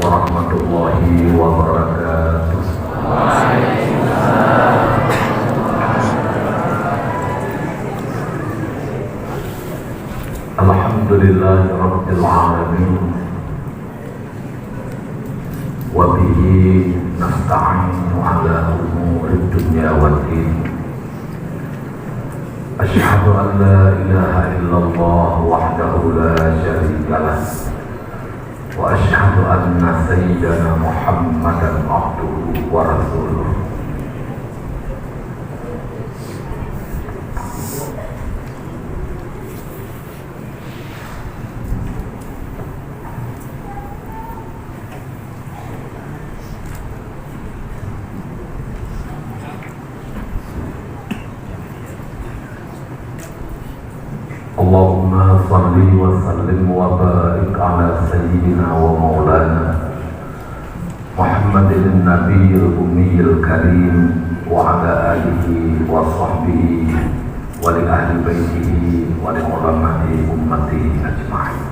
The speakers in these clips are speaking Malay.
warahmatullahi wabarakatuh. Alhamdulillahirabbil alamin. Wa bihi nasta'inu ala umurid dunya waddin. Asyhadu an la ilaha illallah wahdahu la syarika lah. Wa asyhadu anna sayyidana Muhammadan abduhu wa rasuluh. Allahumma salli wa sallim wa barik ala sayyidina wa maulana Muhammadin nabiyil ummiyil karim wa ala alihi wa sahbihi wa li ahli baitihi wa li ulama'i ummati ajma'in.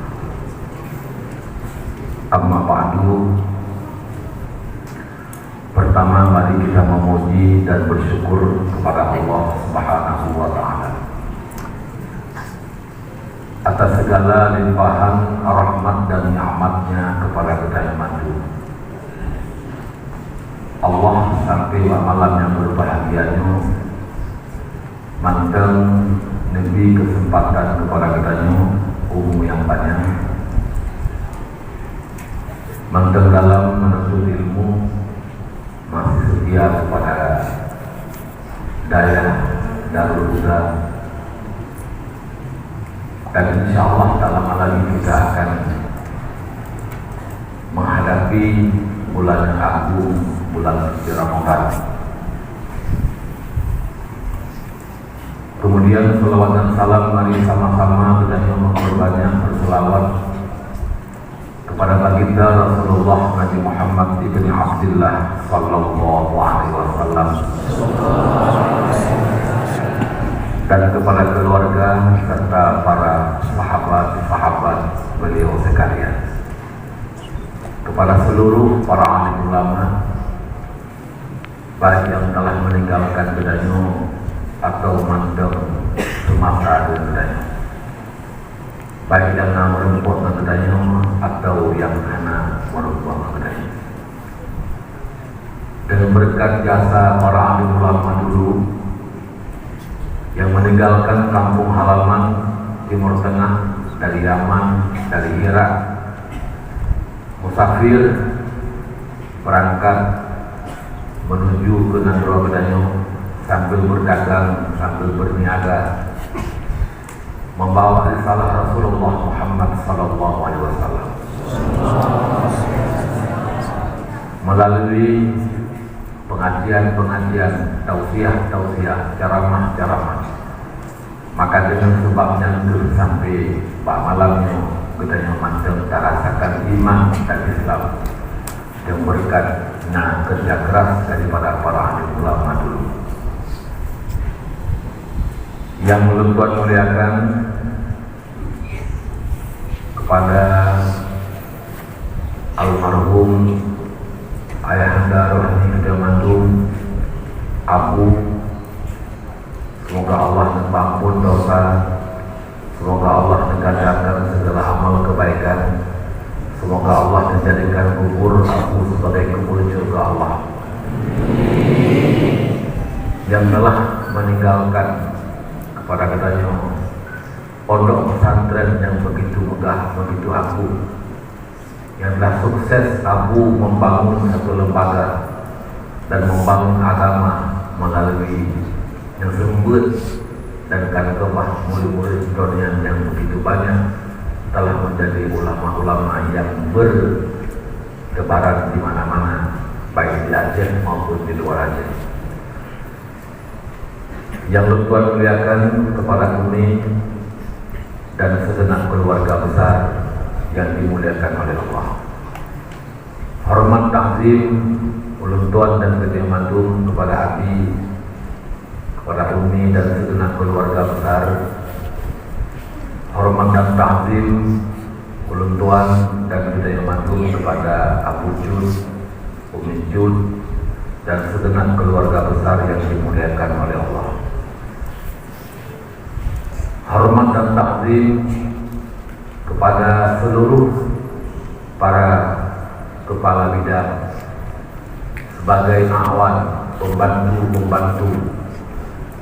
Amma ba'du. Pertama, mari kita memuji dan bersyukur kepada Allah Subhanahu wa ta'ala atas segala limpahan rahmat dan nikmatnya kepada kita yang maju. Allah sampai malam yang berbahagianya manteng nebi kesempatan kepada kita umum yang banyak manteng dalam menuntut ilmu, masih setia kepada daya Darul Huda. Dan insya Allah dalam lagi kita akan menghadapi bulan agung, bulan suci Ramadan. Kemudian selawat dan salam, mari sama-sama kita memperbanyak berselawat kepada baginda Rasulullah Nabi Muhammad ibn Abdullah sallallahu alaihi wasallam dan kepada keluarga serta para sahabat-sahabat beliau sekalian, kepada seluruh para alim ulama baik yang telah meninggalkan bedanya atau mandang semasa bedanya, baik yang meremput bedanya atau yang hana meremput bedanya. Dengan berkat jasa para alim ulama dulu yang meninggalkan kampung halaman Timur Tengah dari Yaman, dari Irak, musafir berangkat menuju ke negara Bedanyo sambil berdagang, sambil berniaga, membawa risalah Rasulullah Muhammad sallallahu alaihi wasallam melalui pengajian-pengajian, tausiah-tausiah, ceramah-ceramah. Maka dengan sebabnya itu sampai pak malamnya kita manteng rasakan iman dan Islam yang berkatnya kerja keras daripada para alim ulama dulu. Yang Tuhan muliakan kepada almarhum Ayahanda Rohani Kedamantung Abu, semoga Allah mengampun dosa, semoga Allah menggandakan segala amal kebaikan, semoga Allah menjadikan kubur Abu sebagai kubur surga Allah. Yang telah meninggalkan kepada katanya pondok pesantren yang begitu megah, begitu agung, yang telah sukses Abu membangun satu lembaga dan membangun agama melalui yang sembut dan kagumah murid-murid dunia yang begitu banyak, telah menjadi ulama-ulama yang bertebaran di mana-mana, baik di Aceh maupun di luar Aceh. Yang Tuhan muliakan kepada kami dan segenap keluarga besar yang dimuliakan oleh Allah. Hormat takzim, ulun tuan dan gede mantung kepada Abi, kepada Umi dan segenap keluarga besar. Hormat dan takzim, ulun tuan dan budaya mantu kepada Abu Jud, Umi Jud, dan segenap keluarga besar yang dimuliakan oleh Allah. Hormat dan takzim kepada seluruh para kepala bidang sebagai awan, pembantu-pembantu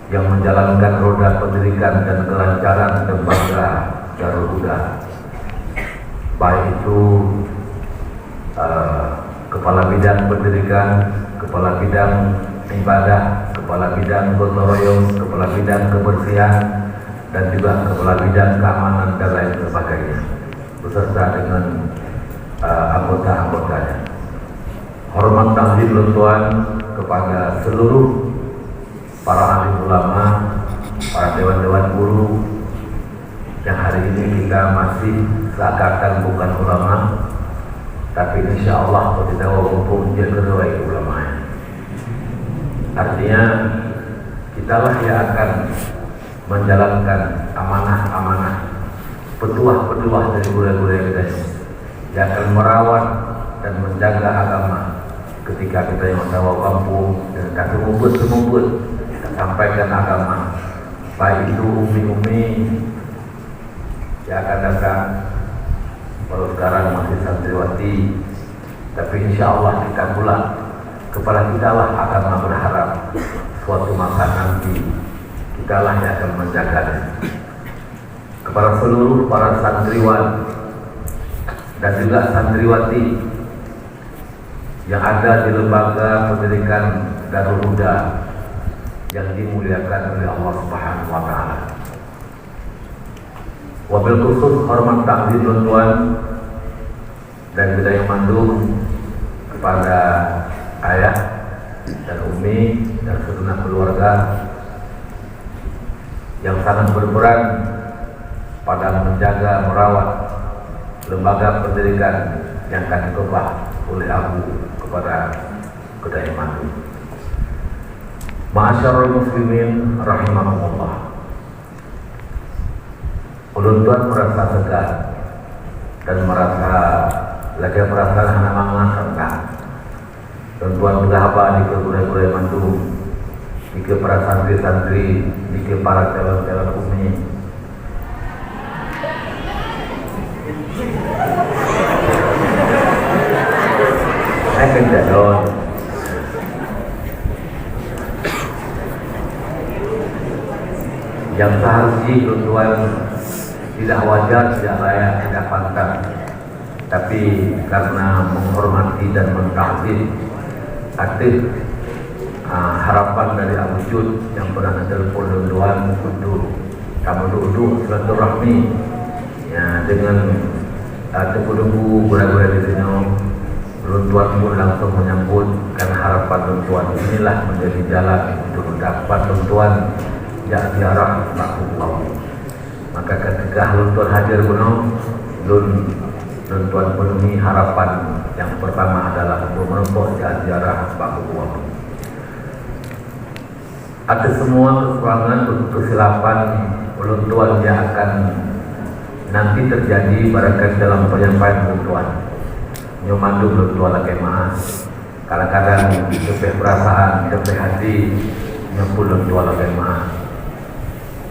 yang menjalankan roda pendidikan dan kelancaran lembaga Darul Huda, baik itu kepala bidang pendidikan, kepala bidang ibadah, kepala bidang gotong royong, kepala bidang kebersihan, dan juga kepala bidang keamanan dan lain sebagainya, beserta dengan anggota-anggotanya. Hormat takzim tuan kepada seluruh para ahli ulama, para dewan-dewan guru yang hari ini kita masih seakan bukan ulama, tapi insya Allah kalau kita walaupun dia kedua ulama. Artinya kitalah yang akan menjalankan amanah-amanah, petuah-petuah dari guru-guru kita yang akan merawat dan menjaga agama. Ketika kita yang tahu kampung dan kita semubut kita sampaikan agama, baik itu umi-umi yang akan datang, kalau sekarang masih santriwati, tapi insya Allah kita pula kepada kita lah akan berharap suatu masa nanti kita lah yang akan menjaganya. Kepada seluruh para santriwan dan juga santriwati yang ada di lembaga pendidikan Darul Huda yang dimuliakan oleh Allah Subhanahu wa Ta'ala. Wabil khusus hormat takzim tuan dan budaya mandung kepada ayah dan umi dan segenap keluarga yang sangat berperan pada menjaga merawat lembaga pendidikan yang akan dikembang oleh Abu kepada Kedai Mandu. Ma'asyarul muslimin rahimakumullah. Ulun tuan merasa segar dan merasa lagi perasaan anak-anak tentang dan tuan sudah apa di Kedai Mandu, di para santri-santri, di para calon-calon umi. Saya kendalon yang seharusnya tuan tidak wajar, tidak layak, tidak pantas, tapi karena menghormati dan mentakzim aktif harapan dari Abu Jud yang pernah telepon tuan untuk kamu duduk silaturahmi ya dengan tunggu gura-gura di sini. Tuan pun langsung menyambut karena harapan tuan inilah menjadi jalan untuk mendapat tuan yang ziarah Allah. Maka ketika tuan hadir gunung, tuan penuhi harapan yang pertama adalah untuk menempuh ziarah Allah. Atas semua kekurangan kesilapan tuan yang akan nanti terjadi barangkali dalam penyampaian tuan. Nyomandu belum tua lagi mas, kadang-kadang cepet perasaan, cepet hati, nyempul tua lagi mas.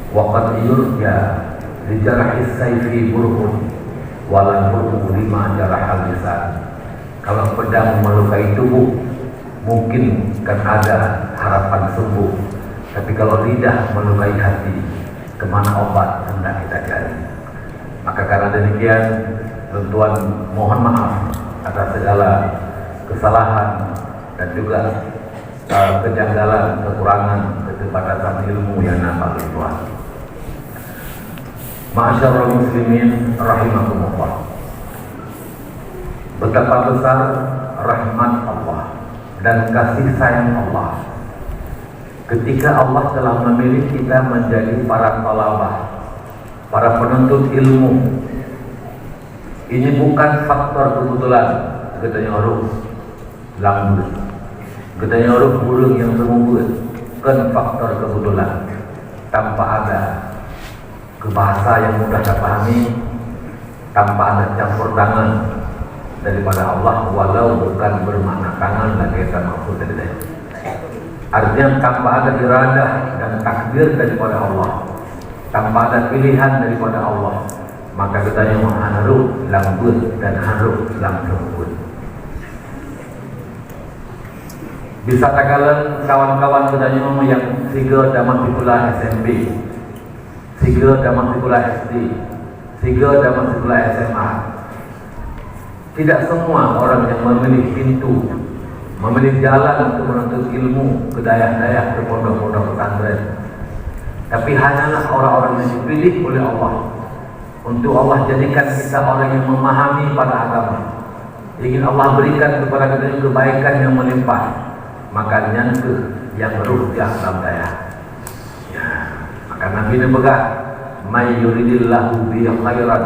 Wakat iur ya, dijarah isaifi burhun, walan burhu lima jarah halisan. Kalau pedang melukai tubuh, mungkin kan ada harapan sembuh. Tapi kalau lidah melukai hati, kemana obat hendak kita cari? Maka karena demikian, tuan mohon maaf atas segala kesalahan dan juga kejanggalan, kekurangan, keterbatasan ilmu yang nampak Tuhan. Ma'asyarul muslimin rahimakumullah. Betapa besar rahmat Allah dan kasih sayang Allah ketika Allah telah memilih kita menjadi para talabah, para penuntut ilmu. Ini bukan faktor kebetulan, katanya orang lambut, katanya orang burung yang semubut, kan faktor kebetulan. Tanpa ada ke bahasa yang mudah dipahami, tanpa ada campur tangan daripada Allah, walau bukan bermakna tangan lagi kita maksud tadi. Artinya tanpa ada iradah dan takdir daripada Allah, tanpa ada pilihan daripada Allah, maka kita yang mengharuk lambut dan haruk lambut. Bisa tak kala kawan-kawan kita yang siga dalam sekolah SMP, siga dalam sekolah SD, siga dalam sekolah SMA. Tidak semua orang yang memilih pintu, memilih jalan untuk menuntut ilmu ke daerah-daerah, ke pondok-pondok pesantren. Tapi hanyalah orang-orang yang dipilih oleh Allah untuk Allah jadikan kita orang yang memahami pada agama. Ingin Allah berikan kepada kita kebaikan yang melimpah, maka nyangke yang ruhyah dalam daya. Ya, maka Nabi ini berkata, "May yuridillahu bi khairan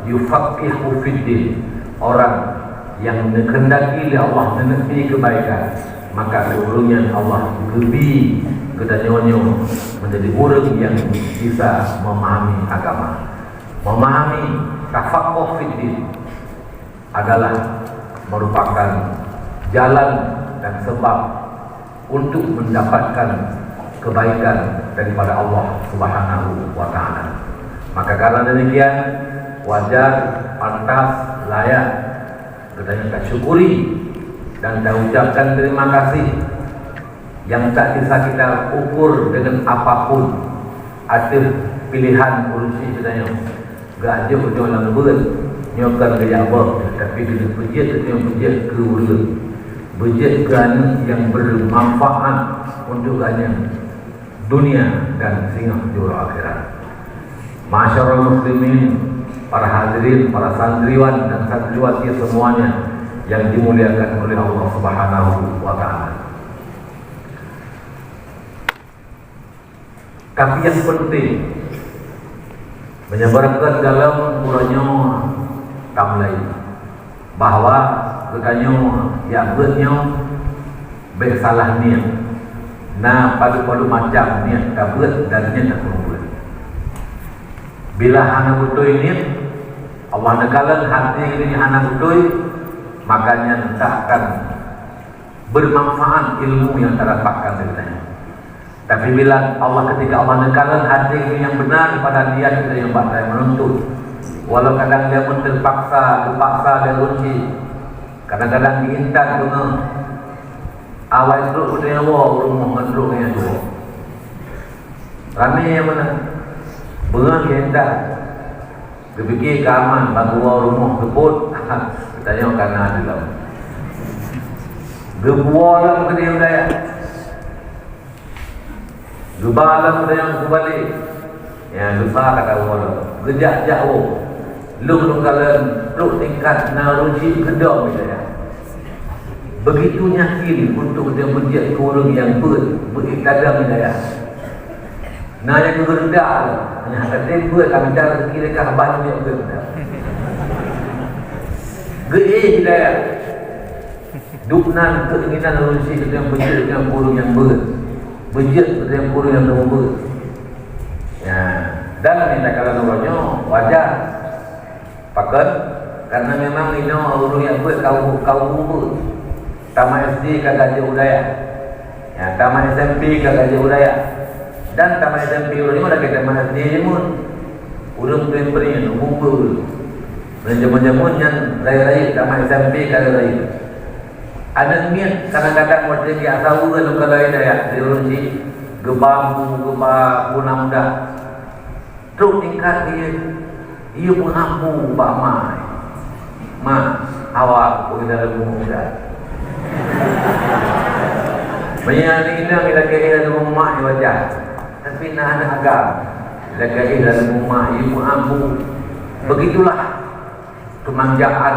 yufaqihu fiddin." Orang yang dikehendaki oleh Allah menepi kebaikan, maka keurungan Allah gebi kedanyonyo menjadi orang yang bisa memahami agama. Memahami tafaqquh fiddin adalah merupakan jalan dan sebab untuk mendapatkan kebaikan daripada Allah Subhanahu wa taala. Maka karena demikian wajar, pantas, layak kita syukuri dan kita ucapkan terima kasih yang tak bisa kita ukur dengan apapun. Ada pilihan urusi kita yang gak jauh dalam berat nyokan gaya apa, tapi kita berjaya ke urut, berjaya kerana yang bermanfaat untuk hanya dunia dan Singapura akhirat. Masyarakat muslimin, para hadirin, para santriwan dan santriwati semuanya yang dimuliakan oleh Allah Subhanahu wa taala. Tapi yang penting menyebarkan dalam uranya tamlai bahawa katanya yang buatnya bersalah niat. Nah, pada macam niat kabut dan niat tak kumpul. Bila hana betul ini Allah nekalan hati ini hana betul, makanya takkan bermanfaat ilmu yang terdapatkan darinya. Tapi bila Allah ketika Allah nekalan hati ini yang benar pada dia kita yang batal menuntut, walau kadang dia pun terpaksa dia runci, kadang-kadang diintan guna awal itu udah rumah ngedruknya tu. Ramai yang mana? Bengang kita berfikir keaman bagi rumah kebut kita yang karena dalam gebualam ke dia udaya gebalam ke yang kembali yang lupa kata Allah gejak jauh lu kalian lu tingkat naruji kedok udaya begitu yakin untuk dia menjadi orang yang berikadam udaya nanya kegerdak hanya ada tempat kami dah kira-kira banyak kegerdak gede hidayah duknan keinginan manusia yang berjaya dengan kurung yang berjaya dengan kurung yang ber ya, dan ini kalau namanya wajar pakat karena memang ini orang yang kau tamat SD kagak jauh udaya ya, tamat SMP kagak jauh udaya. Dan tamat SMP orang ni ada kata mana dia pun urang primary yang umur dan zaman-zaman yang raya-raya tamat SMP kalau raya ada niat kadang-kadang waktu dia tahu kalau lain dia diurusi gebam guna muda terus tingkat dia pun ampu Pak Ma awak pun dalam muda banyak ini yang lagi dalam rumah wajah. Tapi nak anak agam lagi dalam rumah ibu ampu. Begitulah kemanjaan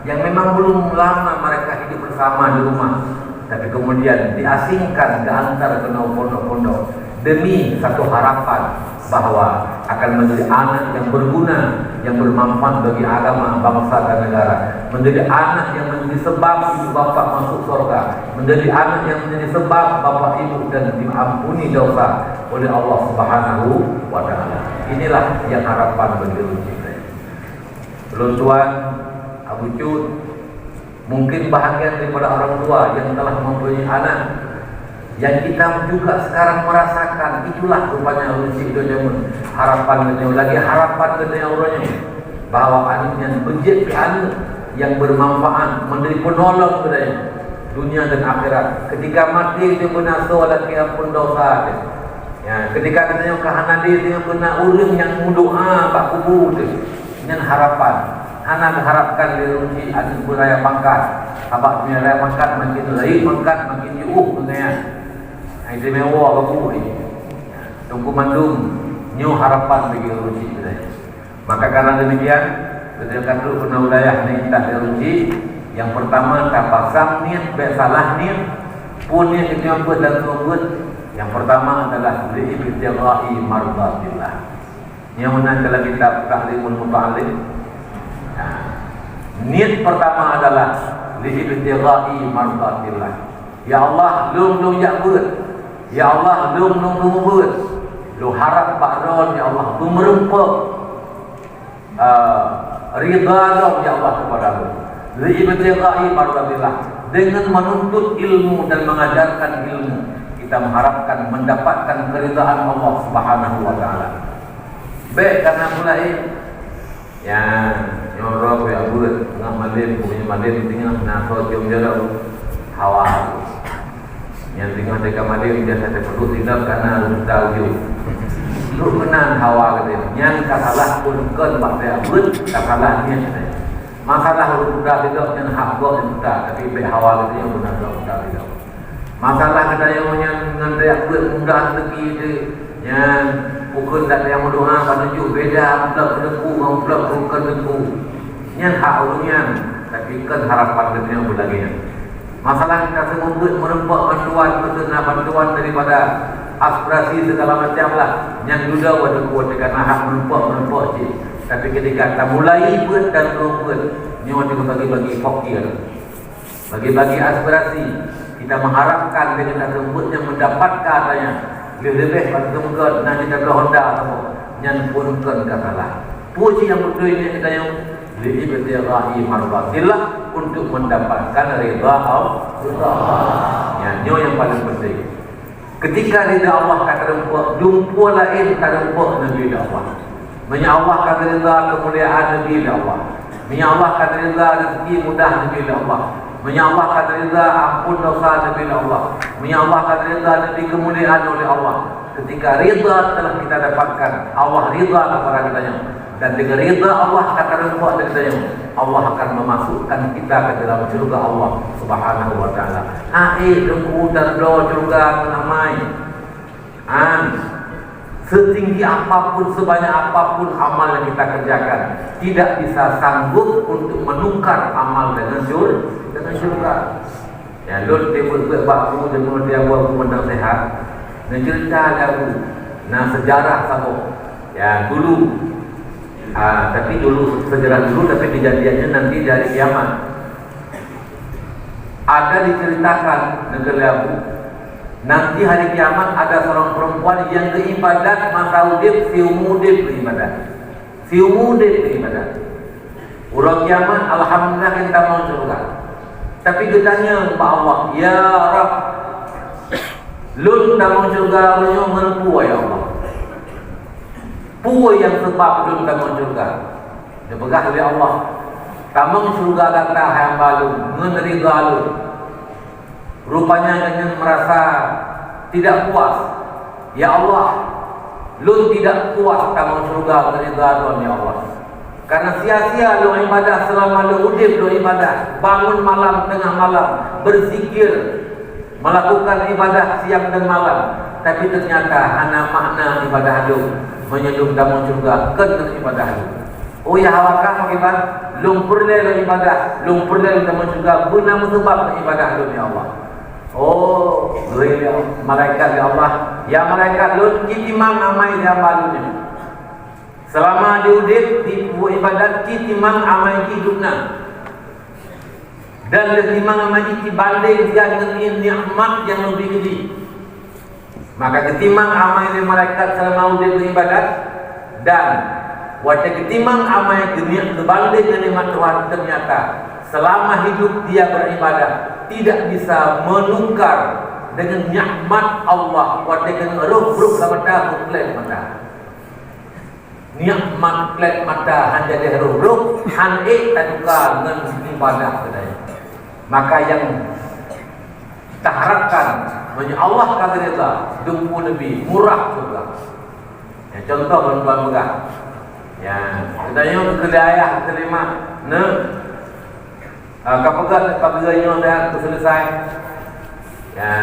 yang memang belum lama mereka hidup bersama di rumah, tapi kemudian diasingkan ke antara pondok-pondok demi satu harapan bahwa akan menjadi anak yang berguna, yang bermanfaat bagi agama, bangsa dan negara, menjadi anak yang menjadi sebab ibu bapa masuk surga, menjadi anak yang menjadi sebab bapa ibu dan diampuni dosa oleh Allah Subhanahu wa taala. Inilah yang harapan bagi kita. Belum tuan Abu Cud, mungkin bahagian daripada orang tua yang telah mempunyai anak, yang kita juga sekarang merasakan itulah rupanya rezeki dunia, harapan dunia lagi, harapan dunia orangnya bahawa anaknya menjadi anak yang bermanfaat, menjadi penolong budaya dunia dan akhirat. Ketika mati dia benaso lagi ampun dosa dia. Ya, ketika katanya kahana dia benar urang yang mendoa pak kubur dia. Dengan harapan, anak harapkan dia rugi anak beraya pangkat. Abak punya raya pangkat makin lain pangkat makin jauh katanya. Itu mewah bagus ni. Tunggu mandum new harapan bagi rugi budaya. Maka karena demikian, ketika dulu pernah wilayah ni tak teruji. Yang pertama tapasam niat, salah niat, punya kita buat dan buat. Yang pertama adalah li'ibtigha'i mardatillah. Yang mana dalam kitab Tahrimul Muta'allim. Niat pertama adalah li'ibtigha'i mardatillah. Ya Allah, lum ya buat. Ya Allah, lum buat. Lu harap bakron ya Allah, lu merempuk ridha ya Allah kepada lu. Li'ibtigha'i mardatillah, dengan menuntut ilmu dan mengajarkan ilmu kita mengharapkan mendapatkan keridhaan Allah Subhanahu wa taala. Baik karena mulai ya nyorok ya buat ngah malim punya malim tinggal naso jom jauh hawa yang tinggal dekat malim dia saya perlu tidak karena tahu jauh lu menan hawa katanya yang kasalah pun kan bakal buat kasalahnya katanya. Masalah udah tidak dengan hak gua tidak, tapi be hawa itu yang benar udah tidak. Masalah ada yang ngandak buat mudah lagi itu, yang bukan tak yang berdoa pada ju beda, belak berdeku, belak bukan deku. Yang hak urunya, tapi kan harapan kita yang berlaginya. Masalah kita semua buat merempak bantuan daripada aspirasi segala macam lah. Yang juga wadah kuat karena hak merempak je. Tapi ketika kita mulai buat dan buat, nyawa juga bagi-bagi fakir, bagi-bagi aspirasi, kita mengharapkan dengan tersebut yang mendapat katanya lebih pada temukan nanti kita berhonda semua, yang pun kan katalah. Puji yang betul ini kita yang li'ibtigha'i mardatillah untuk mendapatkan ridha Allah. Nyawa yang paling penting. Ketika ridha Allah kata rempuak, jumpa lain kata rempuak Nabi Allah. Menyawahkan rida kemuliaan Nabi Allah, menyawahkan rida rezeki mudah Nabi Allah, menyawahkan rida ampun dosa Nabi Allah, menyawahkan rida Nabi kemuliaan oleh Allah. Ketika rida telah kita dapatkan, Allah rida kepada kita, dan dengan rida Allah kata rempuak kita, Allah akan memasukkan kita ke dalam surga Allah Subhanahu wa taala. Dengku dan doa surga namai. Setinggi apapun, sebanyak apapun amal yang kita kerjakan, tidak bisa sanggup untuk menukar amal dengan syurga. Ya, lul dia buat baku dengan dia buat menang sehat. Dan cerita aku, nah sejarah sama. Ya dulu, tapi dulu sejarah dulu, tapi kejadiannya nanti dari kiamat. Ada diceritakan negeri Abu. Nanti hari kiamat ada seorang perempuan yang beribadat masa udip, siumudip beribadat. Siumudip beribadat. Orang kiamat alhamdulillah kita mau surga. Tapi ditanya kepada Allah, ya Rabb, lun tak mau surga punya menpu ya Allah. Puai yang sebab lun tak mau surga. Dia pegah oleh Allah. Kamu surga kata hamba lun, menerima lun. Rupanya dengan merasa tidak puas. Ya Allah, lu tidak puas kamu surga keridhaan ya Allah. Karena sia-sia lu ibadah selama lu hidup, lu ibadah. Bangun malam tengah malam, berzikir, melakukan ibadah siang dan malam. Tapi ternyata hanya makna ibadah lu menyelum kamu surga kena ibadah lu. Oh ya hawakah bagaimana? Lumpur lu ibadah, lumpur lu kamu surga guna sebab ibadah lu ya Allah. Oh, malaikat ya Allah, ya malaikat lu kitimang amai dia malunya. Selama diudip di ibadat kitimang amai hidupna. Dan ketimang amai dibanding dia dengan nikmat yang lebih gede. Maka ketimang amai di malaikat selama udip beribadat dan Wajah ketimang amal dunia berbanding dengan nikmat Tuhan, ternyata selama hidup dia beribadah tidak bisa menukar dengan nikmat Allah. Wajah dengan ruh mata buklek mata. Nikmat klek mata hanya dari ruh hanik tak tukar dengan ibadah kedai. Maka yang tak harapkan Allah kata dia dumpu lebih murah juga. Ya, contoh tuan-tuan megah. Ya, katanya kedai ayah terima kapagat paganya dah selesai. Ya,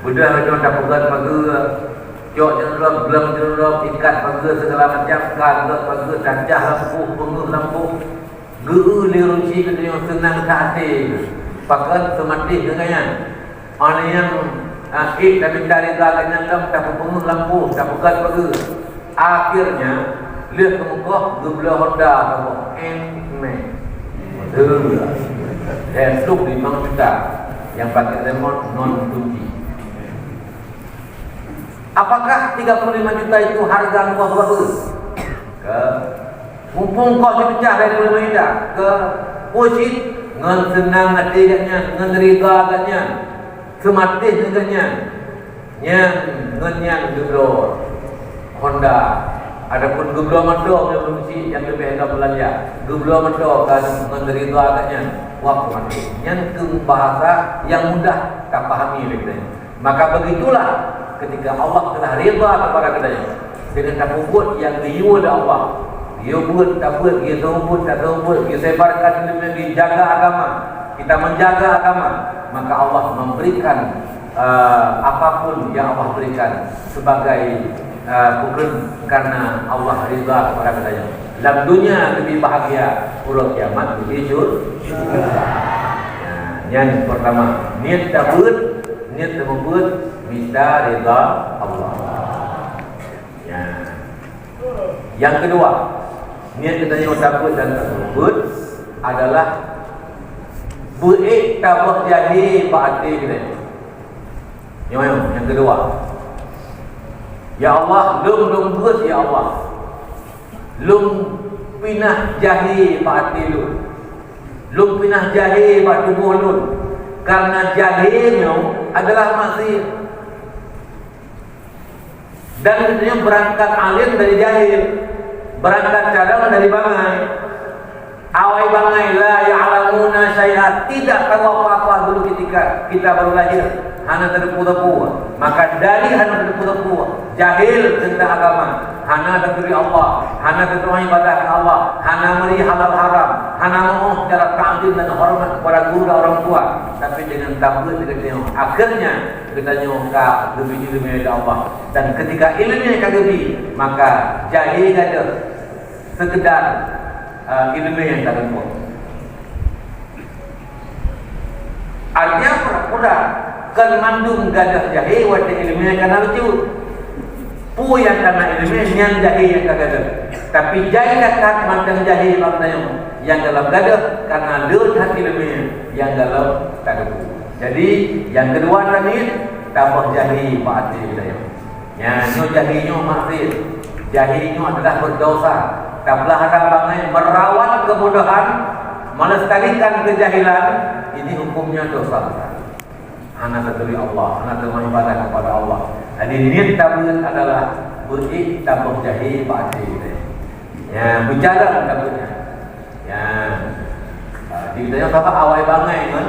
budak itu dah pegat pagar, jok jenuh ikat pagar segala macam kan, pagar cacah lampu, penguh lampu, guru liruci katanya senang hati. Pakat semati dengan orang yang dan mencari galanya tak penguh lampu, tak pegat pagar. Akhirnya lihat ke muka gubla Honda apa Sluk 5 juta yang pakai remote non kunci. Apakah 35 juta itu harga muka berapa? Ke mumpung kau dipecah dari 35 juta ke posit ngan senang hati katnya, ngan riga katnya, sematih katnya, yang gubla Honda. Adapun gubla motor yang lebih hendak belanja, gubla motor kan menderita agaknya waktu mati. Yang ke bahasa yang mudah tak pahami kita. Maka begitulah ketika Allah telah rida kepada kita dengan takut yang diu oleh Allah. Dia buat tak buat, dia tumput tak tumput, dia sebarkan demi jaga agama. Kita menjaga agama, maka Allah memberikan apapun yang Allah berikan sebagai bukan karena Allah ridha kepada kita. Dalam dunia lebih bahagia, pulau kiamat lebih syurga. Yang pertama, niat tabut, niat membuat minta ridha Allah. Yang kedua, niat kita yang takut dan takut adalah beriktabah jahi ba'ati kita. Yang kedua, ya Allah, lum buat ya Allah, lum pinah jahi ba'ati lum pinah jahi ba'tu bolun, karena jahinya adalah maksir. Dan katanya berangkat alim dari jahil, berangkat cadang dari bangai. Awai bangai la ya'lamuna syai'at, tidak tahu apa-apa dulu ketika kita baru lahir. Hana terdepu-depu, maka dari hana terdepu-depu, jahil tentang agama, hana terkiri Allah, hana terkiri ibadah Allah, hana meri halal haram, hana mau cara ta'zim dan hormat kepada guru dan orang tua. Tapi dengan takut kita akhirnya kita nyongka lebih ilmu Allah. Dan ketika ilmunya kagak maka jahil ada sekedar ilmu yang tak ada. Artinya pura-pura kan mandung gadah jahe wajah ilmiah karena lucu pu yang karena ilmiah yang jahe yang kagak. Tapi jahe dekat mandang jahe maknanya yang dalam gadah karena lihat ilmiah yang dalam kagak. Jadi yang kedua tadi tambah jahe ba'ati hidayah. Ya, nyo jahe nyo maksir, jahe nyo adalah berdosa. Tablah bangai merawat kebodohan, melestarikan kejahilan, ini hukumnya dosa besar. Hana terkiri Allah, hana terima ibadah kepada Allah. Jadi niat tabut adalah beriktabah jahi ba'ati. Ya, bicara tabutnya. Ya, ditanya apa awal bangai kan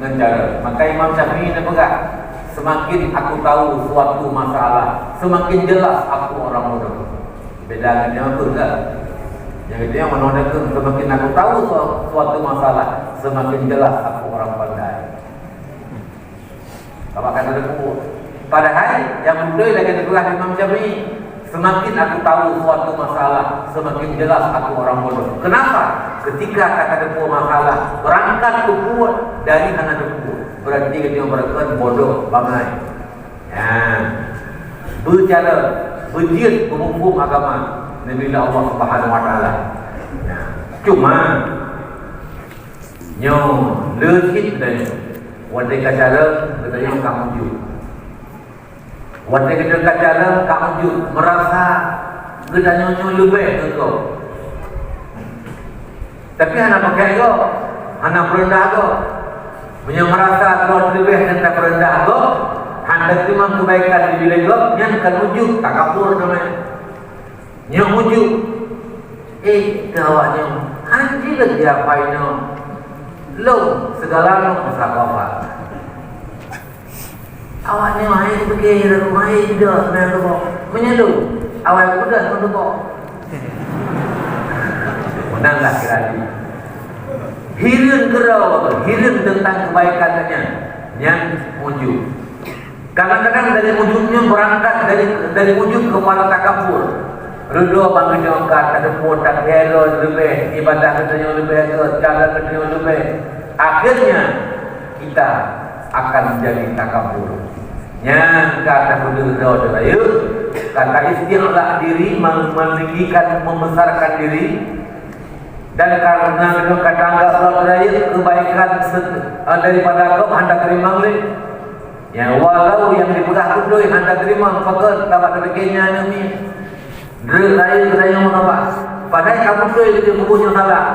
mencara. Maka Imam Syafi'i dia pegang, semakin aku tahu suatu masalah, semakin jelas aku orang bodoh. Beda dengan apa enggak? Yang itu yang menodaikan, semakin aku tahu suatu masalah, semakin jelas aku orang pandai. Bapak kata dia padahal yang mudah lagi adalah Imam Syafi'i. Semakin aku tahu suatu masalah, semakin jelas aku orang bodoh. Kenapa? Ketika kata dia masalah berangkat kuat dari hana kuat, berarti dia berangkat bodoh bangai. Ya, bercara berjid berhukum agama Nabi Allah Subhanahu Wa Taala. Ya, cuma nyo lekit dari wadai kacara katanya kamu juga. Wadai kacara kamu juga merasa gedanya nyo lebih tu. Tapi anak pakai go, anak perendah go. Punya merasa kalau lebih hendak perendah go, hendak terima kebaikan di bilik go, yang akan ujuk takabur namanya. Yang ujuk, kawannya, anjir lagi apa ini? Lo segala lo musafah. Awaknya mahir pergi dari rumah juga, nak tu menyeluh. Awak muda tu tu. Menanglah kira-kira. Hirin kerau, hirin tentang kebaikannya, yang ujuk. Kadang-kadang dari ujungnya berangkat dari ujung kepada takabur. Rudo bangkit angkat, ada potak hero lebih, ibadah katanya lebih, cara katanya lebih. Akhirnya kita akan menjadi takabur. Yang kata berdua daya, kata istilah diri, meninggikan, membesarkan diri. Dan karena itu kata anggap daya, kebaikan daripada kau hendak terima oleh. Ya walau yang dipegang kudui hendak terima, fakir tak terbikinnya ini. Raya mengapa? Padahal kamu doi itu bukunya salah.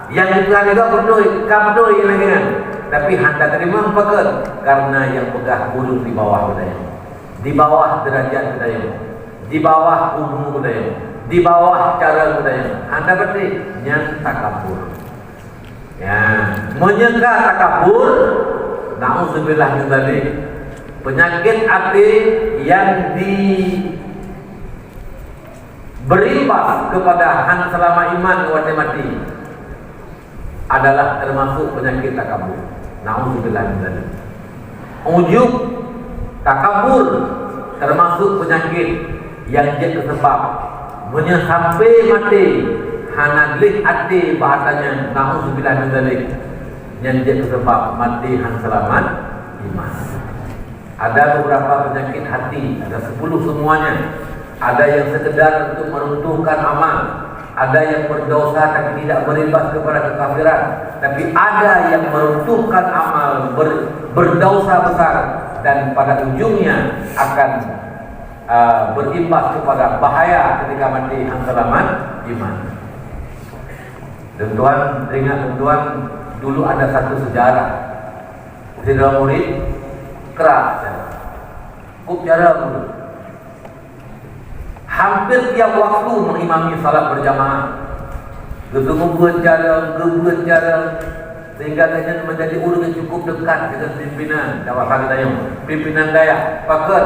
Yang dipegang juga berdoi, kamu doi lagi kan. Tapi hendak terima fakir karena yang pegang bulu di bawah budaya, di bawah derajat budaya, di bawah umur budaya, di bawah cara budaya. Anda berarti yang takabur. Ya, menyeka takabur. Na'udzubillah min dzalik. Penyakit hati yang berimbas kepada selama iman mati adalah termasuk penyakit takabur. Na'udzubillah min dzalik. Ujub takabur termasuk penyakit yang jadi sebab sampai mati hanadlih hati bahasanya. Na'udzubillah min dzalik. Yang jadi sebab mati selamat iman. Ada beberapa penyakit hati, ada 10 semuanya. Ada yang sekedar untuk meruntuhkan amal, ada yang berdosa tapi tidak berimbas kepada kekafiran, tapi ada yang meruntuhkan amal, berdosa besar dan pada ujungnya akan berimbas kepada bahaya ketika mati selamat iman. Dan tuan ingat tuan, dulu ada satu sejarah. Tidak murid keras, cukup jarang. Hampir tiap waktu mengimami salat berjamaah. Gebuat jarang, sehingga dia menjadi urut yang cukup dekat dengan pimpinan kawasan Dayak, pimpinan Dayak. Bahkan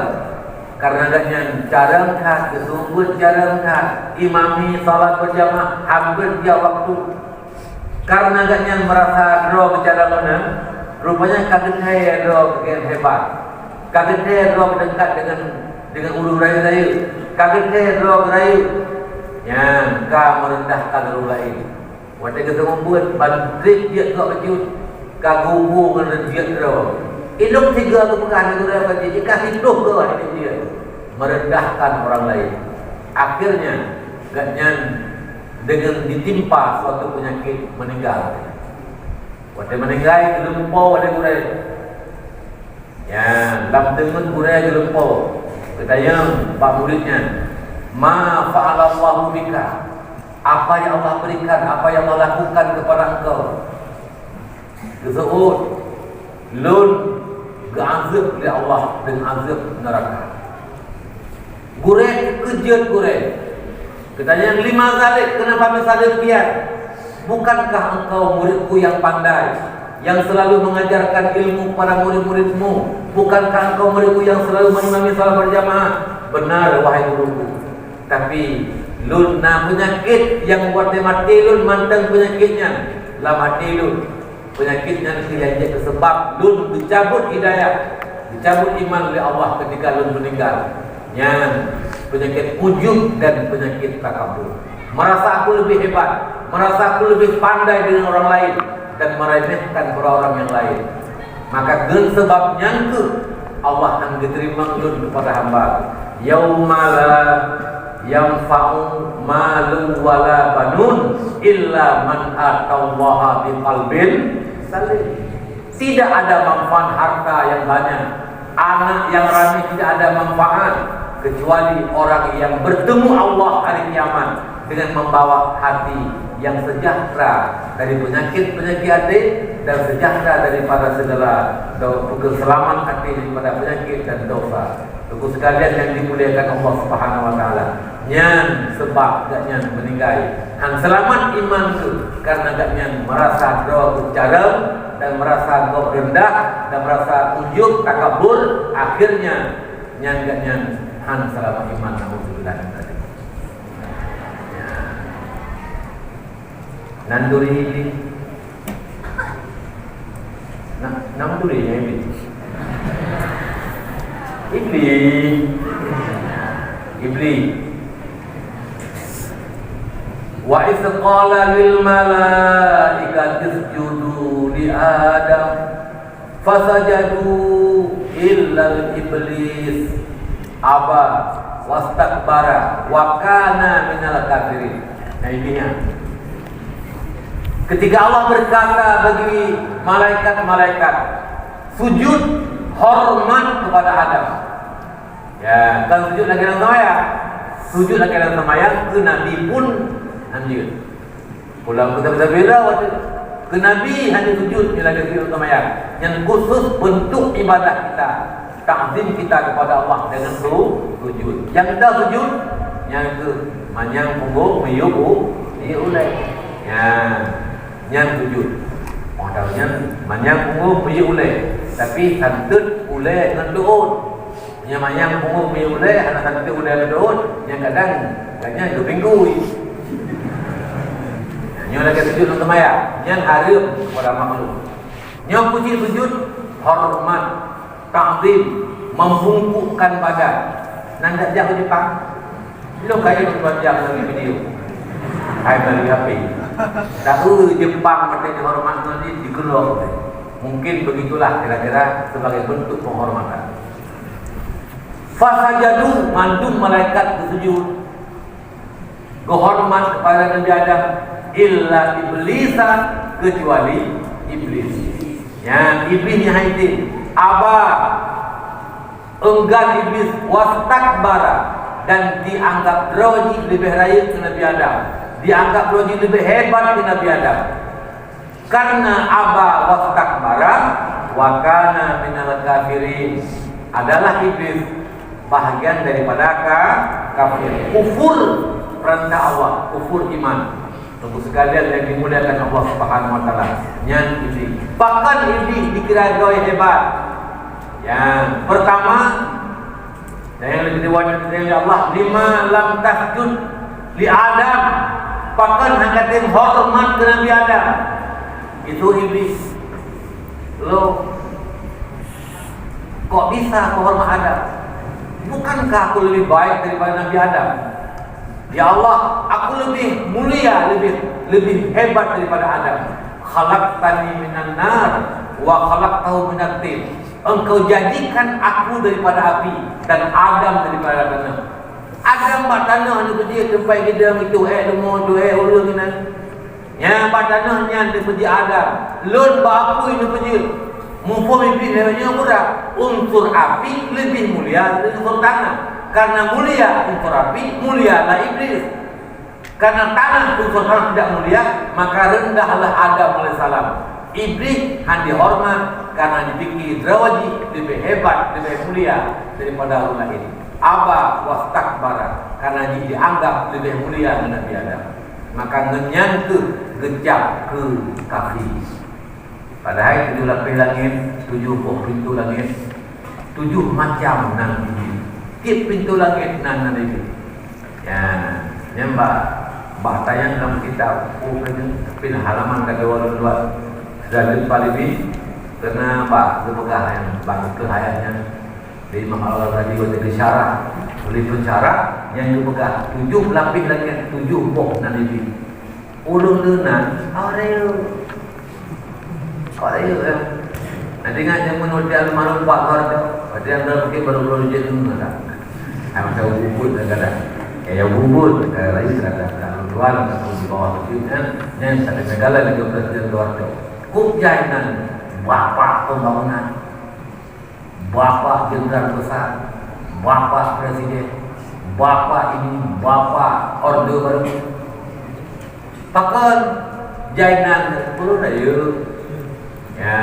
karena adanya jarang kat, gebuat jarang kat, imami salat berjamaah hampir tiap waktu. Karena agaknya merasa draw bicara mana, rupanya kaget saya draw hebat. Kaget saya draw dekat dengan ulu rayu saya. Kaget saya draw rayu. Ya, kau merendahkan ulu lain. Waktu kita membuat bantrik dia kau baju, kau gugur dengan dia draw. Hidup 3 pekan itu dah baju. Jika hidup kau ini dia merendahkan orang lain. Akhirnya agaknya dengan ditimpa suatu penyakit meninggal. Waktu meninggal gelempau ada gurai. Ya, dalam tengun gurai gelempau. Katanya pak muridnya, ma fa'alallahu bika. Apa yang Allah berikan, apa yang Allah lakukan kepada engkau? Kesuut, lun gazab oleh Allah dengan azab neraka. Gurai kejut gurai. Katanya 5 zalik, kenapa bisa demikian? Bukankah engkau muridku yang pandai, yang selalu mengajarkan ilmu para murid-muridmu? Bukankah engkau muridku yang selalu mengimami salat berjamaah? Benar wahai guruku. Tapi lun penyakit yang buat mati lun manteng penyakitnya. Lam hati lun penyakitnya yang jadi sebab lun dicabut hidayah, dicabut iman oleh Allah ketika lun meninggal. Yang penyakit ujub dan penyakit takabur. Merasa aku lebih hebat, merasa aku lebih pandai dengan orang lain dan meremehkan orang-orang yang lain. Maka sebabnya itu Allah akan diterima kepada hamba. Yaumala yanfa'u malun wala banun illa man atallaha biqalbin salim. Tidak ada manfaat harta yang banyak, anak yang ramai tidak ada manfaat kecuali orang yang bertemu Allah hari kiamat dengan membawa hati yang sejahtera dari penyakit-penyakit hati dan sejahtera daripada segala keselamat hati daripada penyakit dan dosa. Tuku sekalian yang dimuliakan Allah Subhanahu wa taala. Nyan sebab gak nyan meninggal. Han selamat iman tu karena gak nyan merasa doa cara dan merasa doa rendah dan merasa ujub takabur, akhirnya nyan gak nyan han selamat iman. Alhamdulillah. Nanduri ini nama durinya ini Iblis wa iz qala lil malaikati isjudu li Adam fasajadu illa iblis aba wastakbara wa kana minal kafirin. Nah ininya ketika Allah berkata bagi malaikat-malaikat sujud hormat kepada Adam. Ya, kalau sujud lagi dalam sembahyang, sujud lagi dalam sembahyang ke Nabi pun anjur. Pulang kita berbeza waktu ke Nabi hanya sujud lagi dalam sembahyang. Yang khusus bentuk ibadah kita, takzim kita kepada Allah dengan sujud. Yang kita sujud, yang itu manyang punggung meyubu, ia ulai. Ya, yang sujud. Modalnya manyang punggung meyubu ulai. Tapi santut ulai dengan doon. Yang manyang punggung meyubu ulai, anak santut ulai dengan doon. Yang kadang katanya 2 minggu. Yang lagi sujud untuk maya, yang harap kepada makhluk. Yang puji sujud hormat, takzim, membungkukkan badan. Nandak jauh Jepang. Belum kaya 2 jam lagi video. Hai balik HP. Tahu Jepang mesti dihormat nanti dikeluar. Mungkin begitulah kira-kira sebagai bentuk penghormatan. Fasajadu mandum malaikat bersujud. Kehormat kepada Nabi Adam illa iblisa kecuali iblis. Ya, iblisnya haidin. Aba enggan iblis wastakbara dan dianggap roji lebih raya ke Nabi Adam. Dianggap roji lebih hebat ke Nabi Adam. Karena aba wastakbara wa kana minal kafirin, adalah iblis bahagian daripada kafir, kufur perintah Allah, kufur iman. Tunggu sekalian yang dimuliakan Allah Subhanahu wa taala. Yang iblis, bahkan iblis dikira doi hebat. Yang pertama, yang diwajibkan oleh Allah, lima lam tasjud li Adam, bahkan angkatin hormat ke Nabi Adam. Itu iblis. Lo kok bisa kau hormat Adam? Bukankah aku lebih baik daripada Nabi Adam? Ya Allah, aku lebih mulia, lebih hebat daripada Adam. Khalaqtani minan nar wa khalaqtahu minat tin. Engkau jadikan aku daripada api dan Adam daripada tanah. Adam bak tanah ni pergi tempat kita itu lemah tu ulun ni. Ya bak tanahnya dia pergi Adam. Lun bak aku ini pergi. Mumpung iblis namanya murah. Unsur api lebih mulia dari unsur tanah. Karena mulia unsur api, mulialah iblis. Karena tanah unsur tanah tidak mulia, maka rendahlah Adam alaihissalam. Iblis hanya dihormat karena dipikir drawaji lebih hebat, lebih mulia daripada orang lain. Aba wastakbara, karena dianggap lebih mulia dari Nabi Adam. Maka ngenyan ke gejap ke kafir. Padahal 7 lapis langit, 7 pintu langit, 7 macam nan iblis. Tiap pintu langit nan iblis. Ya, yang mbak tayang dalam kitab tapi halaman kedua sudah lupa lebih karena mbak sebegah yang mbak ke ayatnya di Imam Al-Ghazali waktu syarah oleh pensyarah yang sebegah 7 lapis langit, 7 buah nan iblis. Ulun lunan Aurel nanti ngajak menurut almarhum Pak Harjo, ada yang dalam mungkin baru jadi nggak? Macam bubut kadang-kadang, kayak bubut, kayak lain kadang-kadang luar atau di bawah kecilnya, yang ada segala lagi presiden Harjo. Kubjainan, bapak pembangunan, bapak jenderal besar, bapak presiden, bapak ini, bapak orde baru. Pakon jainan perlu dah yuk. Ya,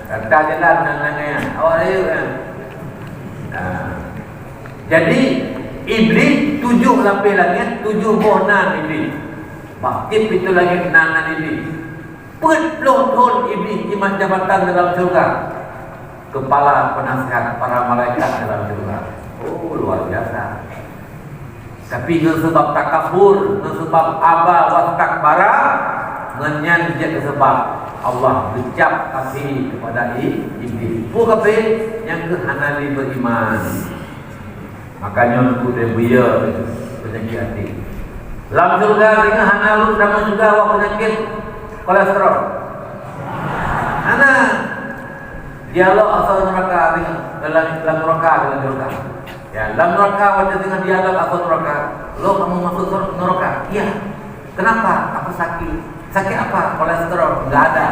kata jalan nangnya. Awak yuk kan. Jadi iblis 7 lapis langit, 7 bohnan iblis. Baktif itu lagi nanan iblis. Pelonton iblis iman jabatan dalam surga. Kepala penasihat para malaikat dalam surga. Oh, luar biasa. Tapi dengan sebab takabur, dengan sebab aba wa takbara, ngenyan je sebab Allah becap kasih kepada iblis. Bukan yang kehanali beriman. Makanya aku dia buya penyakit hati. Dalam surga dengan hanalu sama juga awak penyakit kolesterol. Hana dialog asal neraka dalam neraka dalam surga. Ya, dalam neraka wajah dengan dialog asal neraka. Lo kamu masuk neraka? Iya. Kenapa? Aku sakit. Sakit apa? Kolesterol? Enggak ada.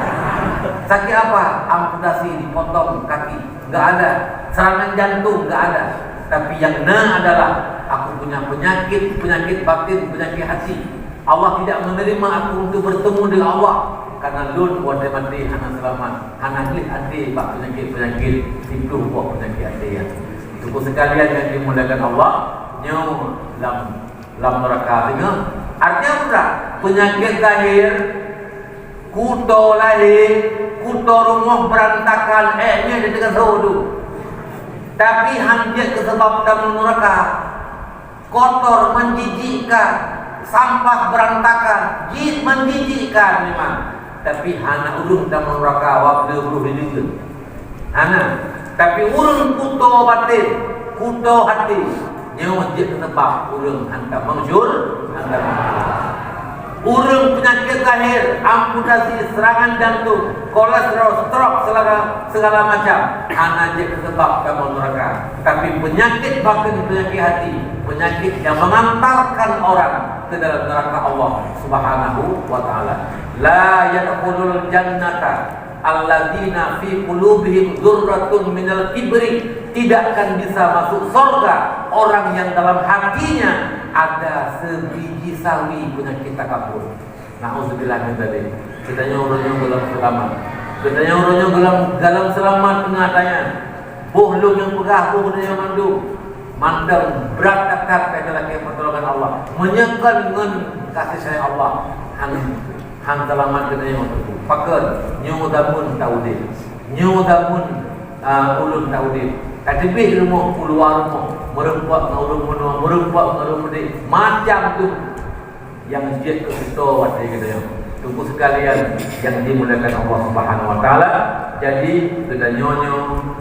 Sakit apa? Amputasi, dipotong kaki? Enggak ada. Serangan jantung? Enggak ada. Tapi yang adalah aku punya penyakit batin, penyakit hati. Allah tidak menerima aku untuk bertemu dengan Allah. Karena lun wajah mati hana selamat, hana klik hati bak penyakit itu buat penyakit hati ya. Itu sekalian yang dimuliakan Allah, nyaw lam neraka tengah. Artinya apa? Penyakit lahir, kuto lahir, kuto rumah berantakan, nya di tengah rodu. Tapi hanjat ke sebab dalam neraka, kotor, menjijikkan, sampah berantakan, jin menjijikkan memang. Tapi hana ulun dalam neraka waktu belum hidup. Hana, tapi ulun kuto batin, kuto hati, nyawa je ke sebab ulun hantar mangsur, hantar mangsur. Urung penyakit lahir, amputasi, serangan jantung, kolesterol, stroke, segala macam. Hana je sebab kamu neraka. Tapi penyakit batin, penyakit hati, penyakit yang mengantarkan orang ke dalam neraka Allah Subhanahu wa taala. La yadkhulul jannata alladzina fi qulubihim dzurratun minal kibri. Tidak akan bisa masuk surga orang yang dalam hatinya ada sebiji sawi penyakit takabur. Nauzubillah min dzalik. Katanya orangnya dalam selamat. Katanya orangnya dalam selamat pengatanya. Buhlung yang pegah, buhlung yang mandu. Mandang berat dekat adalah pertolongan Allah. Menyekan dengan kasih sayang Allah. Han selamat katanya untuk pakar nyudamun taudid. Nyudamun ulun taudid. Kadibih rumah keluar rumah merempak ngurung menua merempak ngurung mudi macam tu yang jet ke situ waktu kita tunggu sekalian yang dimuliakan Allah Subhanahu wa taala. Jadi kita nyonyo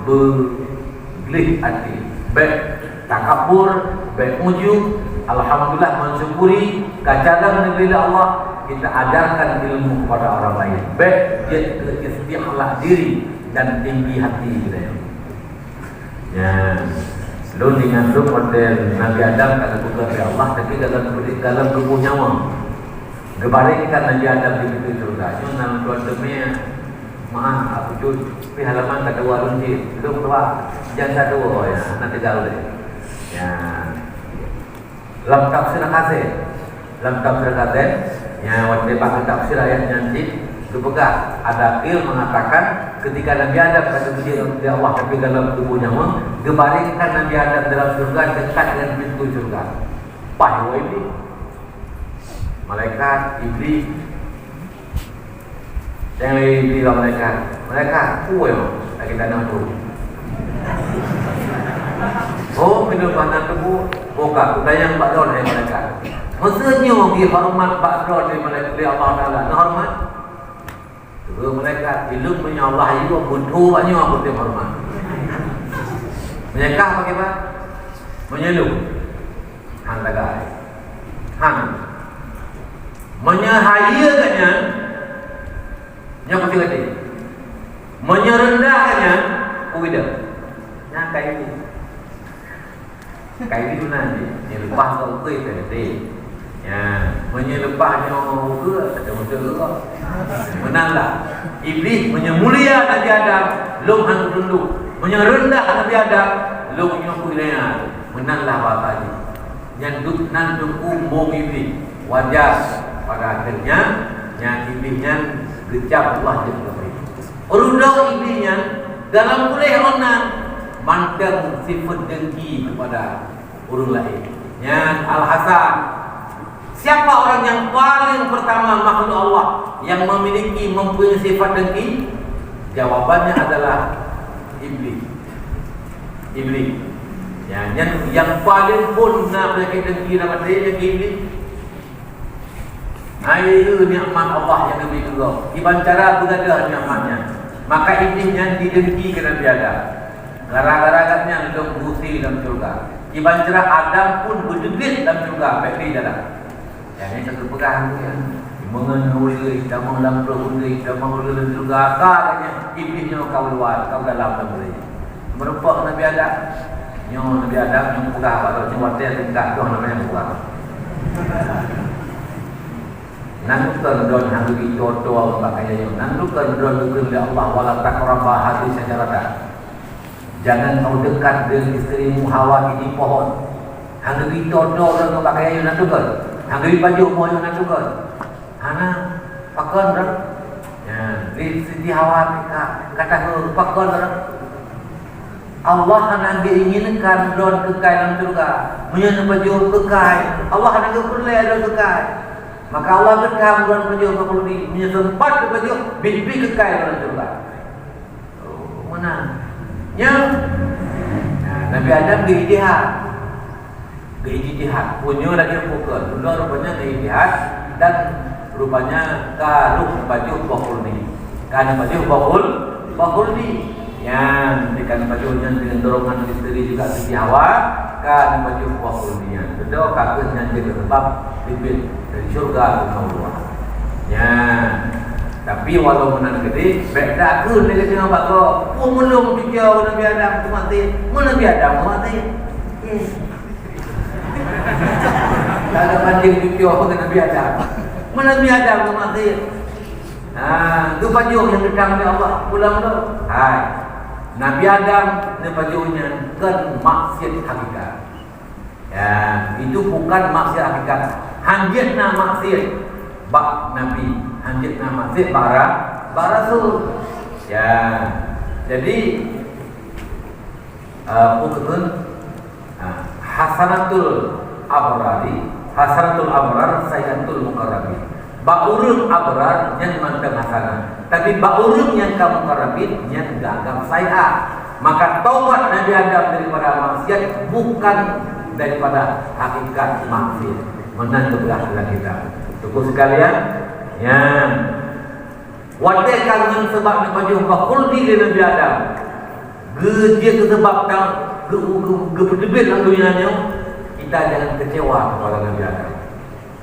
beglih hati baik takabur baik ujub. Alhamdulillah mensyukuri kacadan negeri Allah, kita ajarkan ilmu kepada orang lain baik dia istiqlah diri dan tinggi hati kita. Ya, lu dengan lu model Nabi Adam kata bukan dari Allah, tapi dalam tubuh nyawa. Kebalikkan Nabi Adam di pintu surga. Jangan tuan demi maaf aku jujur. Tapi halaman kata warung di itu keluar jasa dua ya nanti gaul deh. Ya, dalam tafsir kasih, ya waktu pakai tafsir ayat nanti. Kepegang ada ilmu mengatakan ketika Nabi Adam kata puji Allah tapi dalam tubuh nyawa, gebaringkan Nabi Adam dalam surga dekat dengan pintu surga. Wahyu iblis, malaikat iblis, yang iblis malaikat, kue lagi tanam tu. Oh, minum panas tubuh, buka kita yang bakdon dari malaikat. Maksudnya bagi hormat bakdon dari malaikat Allah Taala, hormat. Mereka ilmu punya Allah itu butuh banyak apa dia hormat. Menyekah pakai apa? Menyeluk. Han tagai. Han. Menyahayakannya. Nya pasti gede. Menyerendahkannya. Uida. Nya kayak ini. Kayak itu nanti. Yang lepas kau kuih tadi. Ya, menyelupahnya ke ada muncul menanglah iblis menyemulia Nabi Adam lum hang tunduk menyerendah Nabi Adam lum nyukulnya menanglah batanya nyanduk nanduk umum iblis wajah pada akhirnya yang iblisnya gejap Allah jadi urudo iblisnya dalam boleh onan mantap sifat dengki kepada orang lain. Yang Al-Hasan, siapa orang yang paling pertama makhluk Allah yang mempunyai sifat dengki? Jawabannya adalah iblis. Iblis. Ya, yang paling pun nak penyakit dengki dalam diri iblis. Itu nikmat Allah yang lebih kedua. Iban cara berada nikmatnya. Maka iblisnya didengki kena biada. Gara-gara katanya dalam busi dalam surga. Iban cara Adam pun berdebit dalam surga. Baik dalam. Yang ini satu pegang ya. Mengenuli, kita mengelambui, kita mengelambui surga. Katanya iblisnya kau luar, kau dalam boleh. Merupakan Nabi Adam. Nabi Adam yang buka apa? Kalau cuma dia tingkat tu namanya buka. Nandukan don handu jodoh Allah pakainya. Nandukan don hukum dia Allah wala takrabah hati sejarah. Jangan kau dekat dengan isterimu Hawa di pohon. Handu jodoh don pakainya nandukan. Handu baju pohon nandukan. Hana pakon dah. Ya, di sini Hawa kata pakon dah. Allah hanya diinginkan don kekal dalam surga. Menyana baju kekal. Allah hanya boleh ada kekal. Maka Allah berkam don baju kalau di menyempat baju bibi kekal dalam surga. Oh, mana? Yang Nabi Adam diijtihad. Diijtihad. Punya lagi pukul. Dulu rupanya diijtihad dan rupanya kalau baju bakul ni. Karena baju bakul ni. Yang dengan bajunya dengan dorongan isteri juga Siti Hawa kan baju wakilnya betul kakaknya jadi sebab bibit dari surga ke Allah ya tapi walau menang gede beda ke dengan dengan bako menung dijauh Nabi Adam tu mati Nabi Adam tu mati tak ada banding dijauh dengan Nabi Adam Nabi Adam tu mati tu baju yang datang dari Allah pulang tu hai Nabi Adam ni bajunya kan maksiat hakikat. Ya, itu bukan maksiat hakikat. Hanjitna maksiat bak Nabi, hanjitna maksiat bara Rasul. Ya. Jadi bukan hasanatul abrari, hasanatul abrar sayyatul muqarrabin. Baurun abrar yang mantap hasanah. Tapi baurun yang kamu karabin yang gagal saya. Maka taubat Nabi Adam daripada maksiat bukan daripada hakikat maksiat. Menantu belakang kita. Tuku sekalian, ya. Wadah kangen sebab ni baju bakul di Nabi Adam. Dia sebab dah berdebit dalam dunia ni. Kita jangan kecewa kepada Nabi Adam.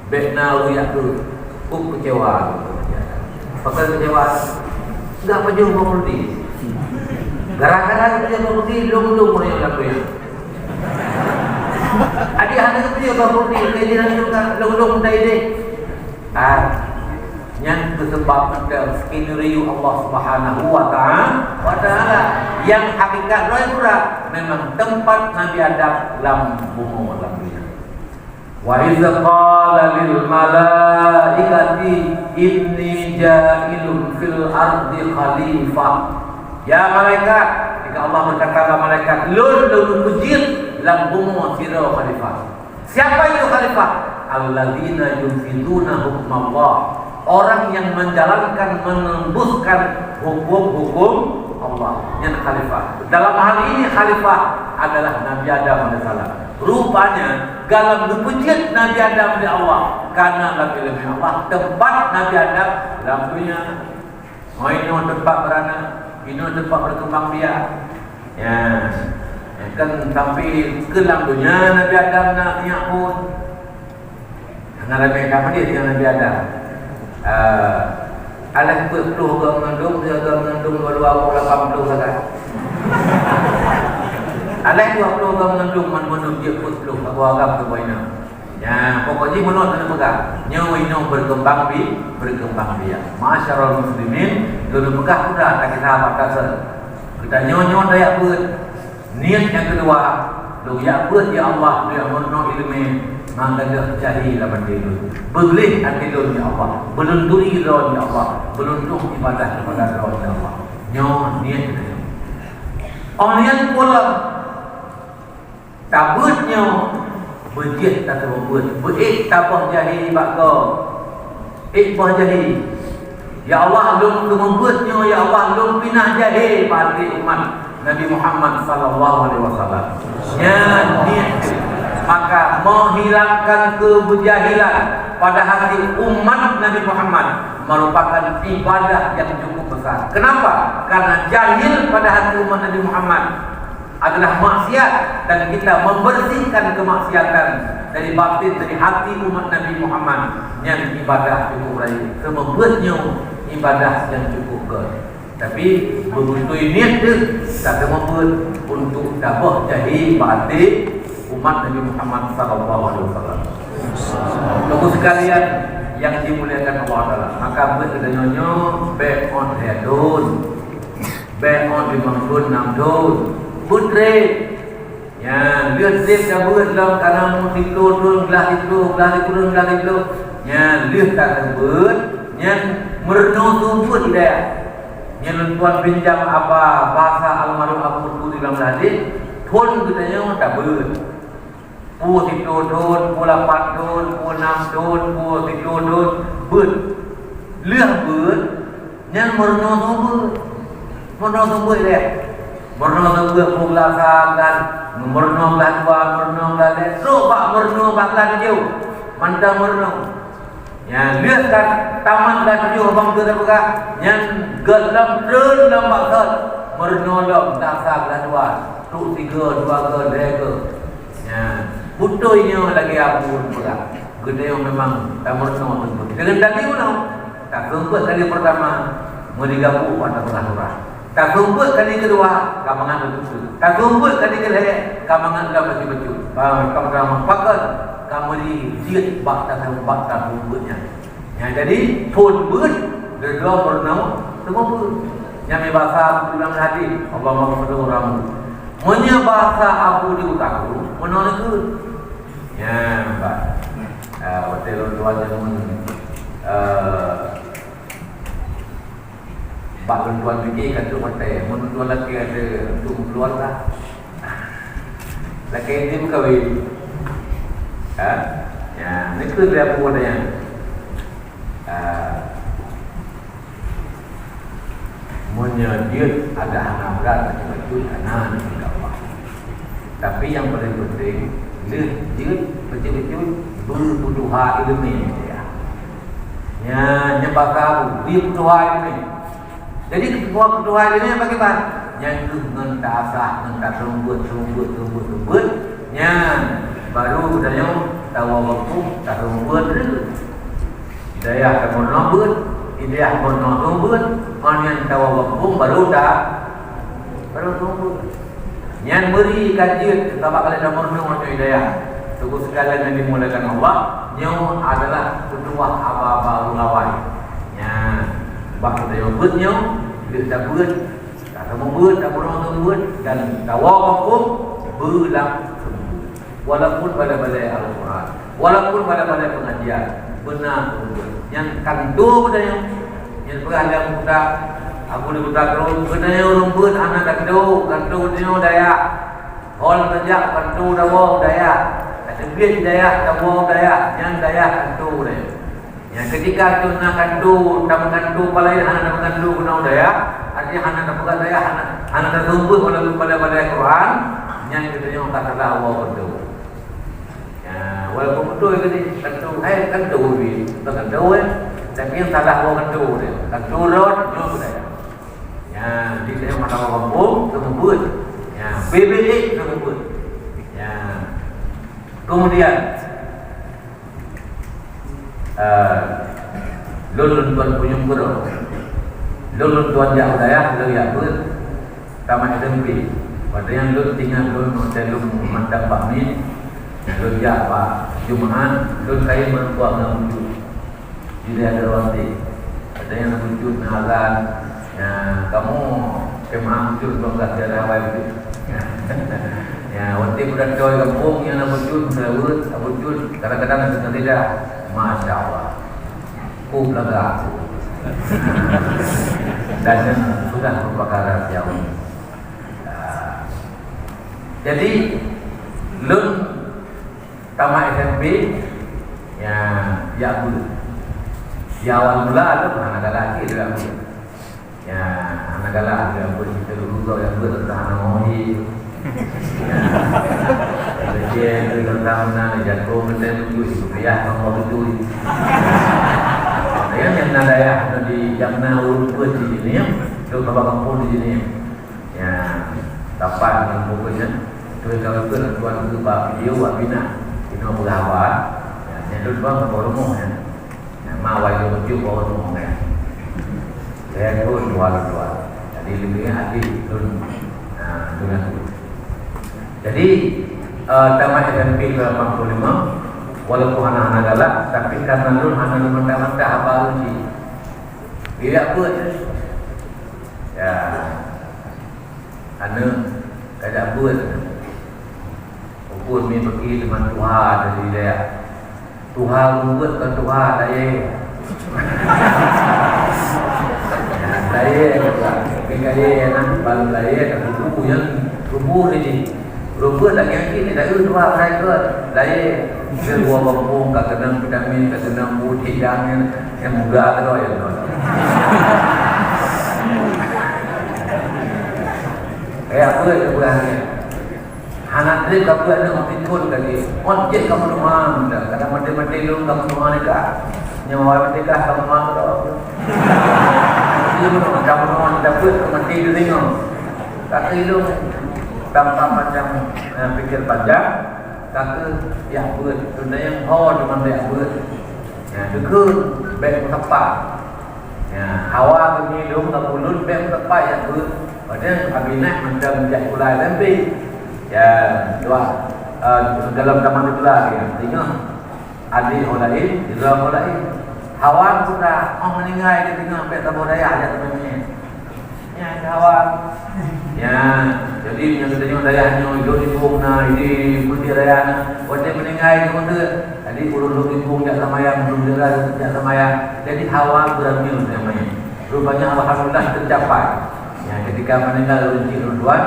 Bekna uyak tu. Kecewa. Pasal kecewa. Enggak baju bakul di. Gara-gara dia bakul di long-long yang lakunya. Adik anak dia bakul di kejadian juga long-long tadi. Yang disebabkan skenario Allah Subhanahu wa taala yang hakikat roh memang tempat Nabi Adam dalam bumi dalam dunia. Wa idza qala lil malaikati inni ja'ilun fil ardi khalifah. Ya malaikat, jika Allah berkata kepada malaikat, lun kujir dalam bumi sira khalifah. Siapa itu khalifah? Alladzina yunfiduna hukmallah. Orang yang menjalankan, menembuskan hukum-hukum Allah. Yang khalifah. Dalam hal ini khalifah adalah Nabi Adam AS. Rupanya dalam dipujit Nabi Adam di Allah karena lebih Allah tempat Nabi Adam dalam dunia. Ini tempat beranak, ini tempat berkembang biak. Ya, kan sampai ke dalam dunia Nabi Adam nak niat pun. Karena lebih kapan dia dengan Nabi Adam. Alah 40 ke mengandung, dia ke mengandung 22 80 saja. Alah 20 ke mengandung menurut dia 40 aku agak tu baina. Ya, pokoknya menurut mana pegang. Nyawa ini berkembang biak. Masyaallah muslimin, dulu pegang sudah tak kita apa kita nyawa daya pun. Niat yang kedua, lu ya pun ya Allah dia menurut ilmu Mangga jahil lawan dilun. Beglih antilun ya Allah. Belunduri ron ya Allah. Belundung ibadah kepada ron ya Allah. Nyo niat. Orang pula tabutnya berjih tak terbut. Berik tabah jahil bakko. Ikbah jahil. Ya Allah lum membuatnya ya Allah lum pinah jahil pada umat Nabi Muhammad sallallahu alaihi wasallam. Ya niat maka menghilangkan kebujahilan pada hati umat Nabi Muhammad merupakan ibadah yang cukup besar. Kenapa? Karena jahil pada hati umat Nabi Muhammad adalah maksiat dan kita membersihkan kemaksiatan dari batin, dari hati umat Nabi Muhammad yang ibadah cukup raya. Membuatnya ibadah yang cukup ke. Tapi begitu niat tu tak membuat untuk dabah jahil batin umat Nabi Muhammad sallallahu alaihi wasallam. Tunggu sekalian yang dimuliakan Allah Taala. Maka berkenanya be on hedon. Be on dimangkun namdon. Putre. Ya, lihat zip dah buat dalam kanan tidur turun gelas itu, gelas turun gelas itu. Ya, lihat tak terbut. Yang merenung tumput dia. Yang tuan pinjam apa bahasa almarhum Abu Turdi dalam hadis, thun katanya tak ber. Pu tidur turun, pu lapat turun, pu enam turun, pu tidur turun, ber. Lihat ber. Yang merenung tumput. Merenung tumput dia. Merenung tumput pu belakang dan merenung lah dua, merenung lah dia. Coba merenung baklan jauh. Mantap merenung. Ya, lihat kan taman dah tujuh abang tu dah buka. Yang gelam terus lambat kan. Merenolong tak sah lah dua. Tu tiga, dua ke, dua ke. Ya, putuinya lagi apa buka. Gede yang memang tak merenung tu. Dengan tadi mana? Tak sempat kali pertama meligapu pada peraturan. Tak sempat kali kedua kamangan betul. Tak sempat kali ketiga kamangan dah betul. Kamangan pakai kamu dijiat bakta rumputnya. Ya, jadi pun ber dedau bernau semua pun. Yang bahasa dalam hadis Allah maghfir orang. Munya bahasa Abu di utaku menolak ke. Ya, Pak. Hotel tuan yang bak tuan fikir kat hotel, mun tuan lagi ada untuk keluar lah. Lagi ini berkahwin. Ya, ini tu dia pun yang munya dia ada anak berat macam-macam anak ni apa. Tapi yang paling penting dia betul-betul berbuduha ilmu dia. Ya, nyembah kamu, dia berbuduha ilmu. Jadi ketua berbuduha ilmu bagaimana? Yang tu dengan tak asah, dengan tak rumbut. Yang baru budaya tawawakum tak rumbut dulu. Hidayah kamu nombut, hidayah kamu nombut. Orang yang tawawakum baru rumbut. Yang beri kajian sebab kalian dah merenung macam hidayah. Tunggu sekalian yang dimulakan Allah. Nyo adalah kedua aba-aba ulawai. Ya, bak budaya buatnya dia tak buat, tak rumbut, tak rumbut dan tawawakum berlangsung. Walaupun balai-balai Al-Quran, walaupun balai-balai pengajian, benar yang kandu budaya, yang berada muda, aku di muda terus budaya rumput anak kandu dia daya, hol kerja kandu dawa daya, terbit daya dawa daya, yang daya kandu daya. Yang ketika tu nak kandu, tak kandu balai anak kandu guna daya, artinya anak dapat daya, anak tertumpul walaupun balai-balai Quran, yang kita kata dawa kandu. Walaupun betul ke kantu, kantu ni, kantu tapi yang salah bawa kantu dia, kantu road, jauh dia. Ya, dia mana kampung, terbut. Ya, BBA terbut. Ya, kemudian, lulun tuan punya guru, lulun tuan jauh daya, lalu ya ber, tamat SMP. Pada yang lulun tinggal lulun hotel mantap bakmi. Lun Pak Jumaat, lun saya berbuat dengan wujud. Jadi ada roti. Ada yang wujud azan. Ya, kamu kemah wujud belum tak ada awal itu. Ya, waktu budak coy kampung yang nak wujud, kadang-kadang kita tidak, masya Allah, lega. Dan sudah merupakan rahasia umum. Jadi lun tamat SMP ya dulu. Di awal mula ada anak lelaki dia ambil. Ya anak lelaki dia ambil kita dulu yang bertahan mohi. Dia tentang mana jatuh macam tu, ya kamu tu. Yang nada ya di jamna urut di sini, tu bapak kampung di sini. Ya dapat dengan pokoknya. Tu kalau tuan tu bapak video buat bina, itu berapa? Ya tu bang bawa rumah ya. Mawai itu tujuh bawa rumah ya. Saya tu dua. Jadi lebih hati tu dengan tu. Jadi tamat SMP ke 85 walaupun anak-anak galak tapi karena lun anak mentah-mentah apa uji dia apa ya anak kada buat ukur mi pergi dengan Tuhan dari dia Tuhan buat ke Tuhan daya daya nak bal daya tak buku yang tubuh ini rumput lagi yang ini tak dua mereka daya dua kampung kat kenang vitamin kat kenang putih yang muda tu ya kayak apa tu bukannya anak dia kamu ada mati pun kali objek kamu rumah kadang mati lu kamu rumah ni kah nyawa mati kah kamu rumah tu dia pun kamu rumah dapat mati tu tengok kata lu tanpa macam fikir panjang kata yang buat benda yang cuma yang buat ya dekut baik tepat ya hawa pemilum tak bulut baik tepat yang buat padahal kabinet macam menjadi ulai lebih ya dua dalam taman itulah ya tengok adik ulai juga ulai hawa sudah meninggal dia tengok sampai tabur daya aja temannya ya hawa ya jadi yang katanya dayahnya hidup di bungna ini putih dayahnya wajah meninggal itu pun jadi urut di bung jak sama yang belum jelas jak sama yang jadi hawa beramil namanya rupanya alhamdulillah tercapai ya ketika meninggal kunci tuan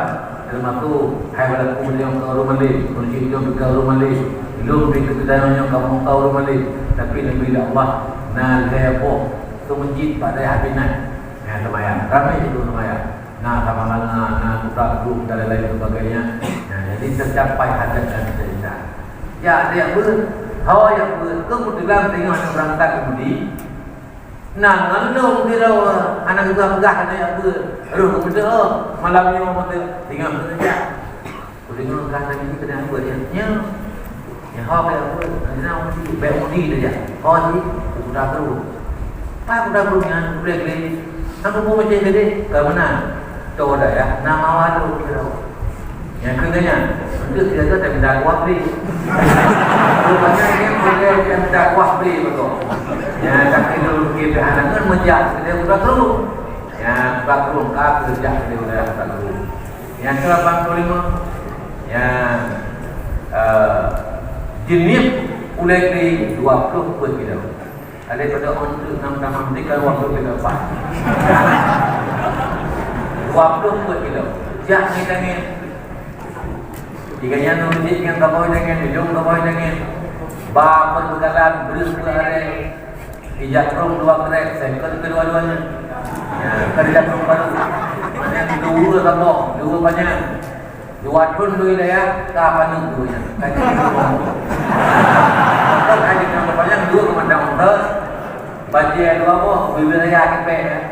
dalam tu hai pada kemudian ke rumah li kunci itu ke rumah li belum di kedalamnya kamu tahu rumah li tapi lebih Allah nal lepo tu masjid pada habinat ya sama yang ramai itu sama yang nah sama-sama nah putra grup dan lain-lain sebagainya nah, jadi tercapai hajat dan cerita ya dia ber hawa yang ber kemudian tengok yang berangkat kemudi nah ngandung dia anak juga megah ada yang ber kemudian malam ni orang tinggal bekerja kemudian kata ini kena ber dia yang hawa yang ber nanti mesti baik mudi dia hawa ni sudah terus pak sudah punya boleh aku pun macam gede ke mana tahu dah ya nama waduh yang kerennya untuk kita tak minta kuah beli rupanya ini boleh yang minta kuah beli betul ya tapi dulu kita anak kan menjak dia sudah terus ya sudah terus kah kerja dia sudah terus yang ke-85 yang jenis mulai di 20 pun kita ada pada untuk 6 tahun mereka waktu kita lepas 20 kilo. Jak ni dengan jika nulis yang kamu dengan hidung kamu dengan bapa berjalan berus berlari ijak rum 2 kerek sektor kedua-duanya ya kerja rum baru mana dua kamu dua banyak 2 tun dulu ya kapan dulunya kaji kalau kaji yang banyak 2 kemandang terus bajian dua apa wilayah KP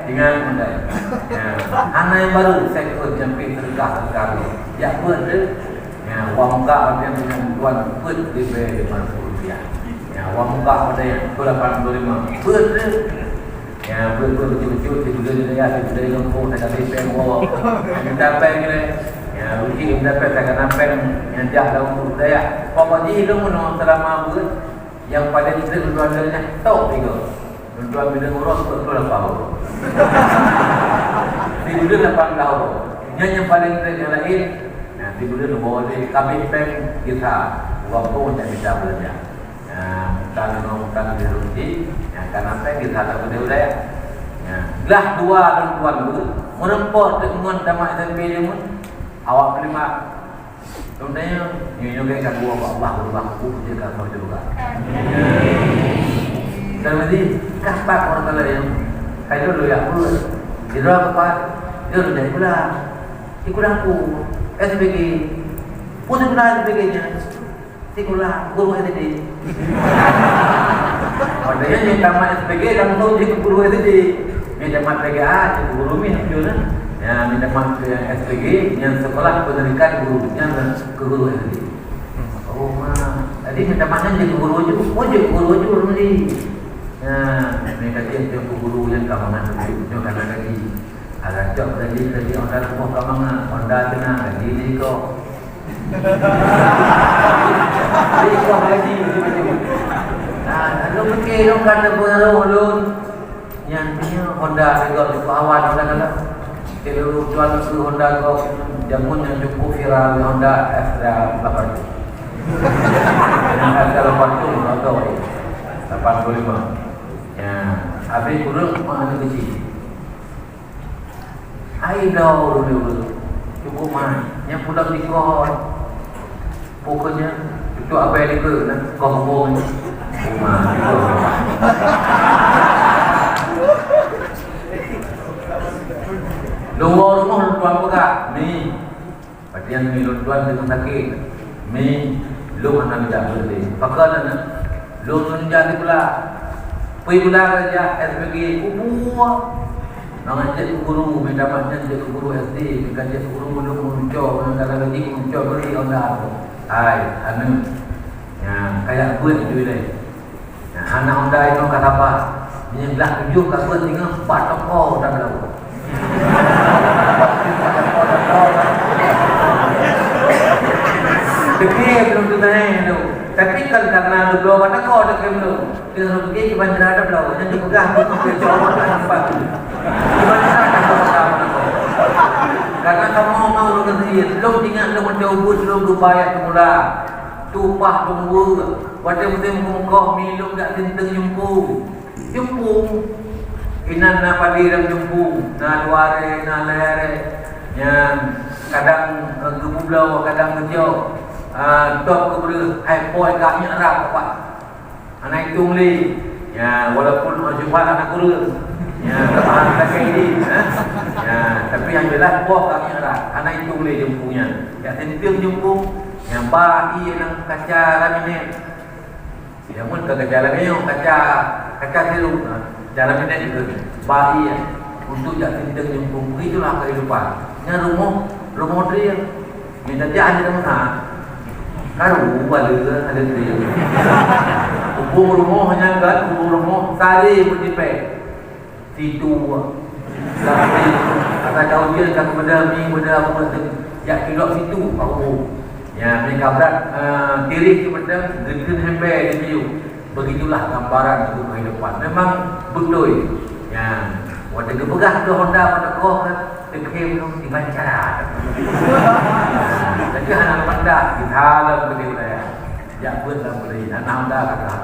dengan mendai. Ya, anak yang baru saya ikut jampi tergah sekali. Ya buat tu, ya wang muka dia dengan tuan put di rupiah. Ya wang muka pada yang 85 put tu. Ya put betul-betul di wilayah di kampung saya kata pen bawa. Kita pen ni, ya rugi kita pen saya kena pen yang jah dalam budaya. Pokoknya hidup menurut selama buat yang pada kita keluarganya tahu tiga. Tuan bina orang betul apa? Di dunia 8 tahun. Yang paling yang lain, di bulan boleh kami peng kita walaupun tidak bisa belanja. Kalau di Rusi, karena peng kita tak boleh udah. Lah dua dan tuan dulu, merempot dengan damak SMP dia pun awak terima. Contohnya, nyonya kan dua Allah berubah aku juga kau juga. Dan nanti kapak orang lain, kayak dulu ya aku, di dalam apa? Dia udah pulang, ikut aku, SPG, pun pulang SPG-nya, sekolah guru SD. Orangnya yang tamat SPG dan tahu jadi guru SD, yang tamat PGA jadi guru minum yang tamat SPG yang sekolah pendidikan guru yang ke guru SD. Oh mah, tadi tamatnya jadi guru aja, jadi guru aja orang ni. Mereka dia guru yang kamangan tu, karena lagi ada job lagi orang rumah kamangan, Honda kena lagi ni kau. Jadi kau lagi macam. Lu fikir lu kan berulun yang punya Honda juga di awan kadang-kadang. Kalau jual tu Honda kau jamun yang cukup viral Honda F8. Yang kalau waktu atau 85. Ya, habis kurang mana kecil. Air dah dulu cukup mah. Yang pulang di kor. Pokoknya itu apa yang ke nak kau rumah. Luar rumah tuan buka. Ni. Patian ni tuan dengan sakit. Ni lu anak tidak boleh. Pakai lu menjadi pula. Pergi pula kerja SPG kubur. Nak ajak guru, minta macam ajak guru SD, minta ajak guru belum muncul, kalau lagi muncul beri Honda. Hai, anu. Ya, kayak buat itu ni. Ya, anak Honda itu kata apa? Dia belah 7 kat buat tinggal 4 toko dah belau. Dekir belum tu naik tu. Tapi kan karena lu belum ada kau dekir belum. Kita pergi ke bandar ada belau. Yang dipegang tu sampai jauh tak nampak. Karena kamu mau lu sendiri, belum tinggal lu macam ubus belum lu bayar semula. Tupah tunggu. Pada musim muka minum tak tentang jempung. Jempung. Inan na padiram jempung, na luare, na lere. Yang kadang gebublau, kadang ngejau. Top kepada iPhone kaknya rap apa. Anak hitung li. Ya, walaupun jumpa anak kurus. Ya, tahan tak ini. Ya, tapi yang jelas buah kaknya rap. Anak hitung li jempungnya. Ya, tentu jempung. Yang bayi yang kaca laminate. Yang pun kaca laminate, kaca sirup. Jalan ini juga bayi untuk jadi tentu jempung. Itulah kehidupan. Yang rumah dia. Minta dia ada mana? Kan balik ada dia. Hubung rumah hanya kan hubung rumah sari bertipe. Situ. Tapi kata kau dia kan benda apa ya kilo situ aku. Ya mereka berat diri kepada geden hembe di situ. Begitulah gambaran itu kehidupan. Memang betul. Ya wadah kepegah tu Honda pada kau kan dekem tu dibaca. Jadi anak Honda kita dalam budaya. Ya pun dalam budaya. Anak Honda kata.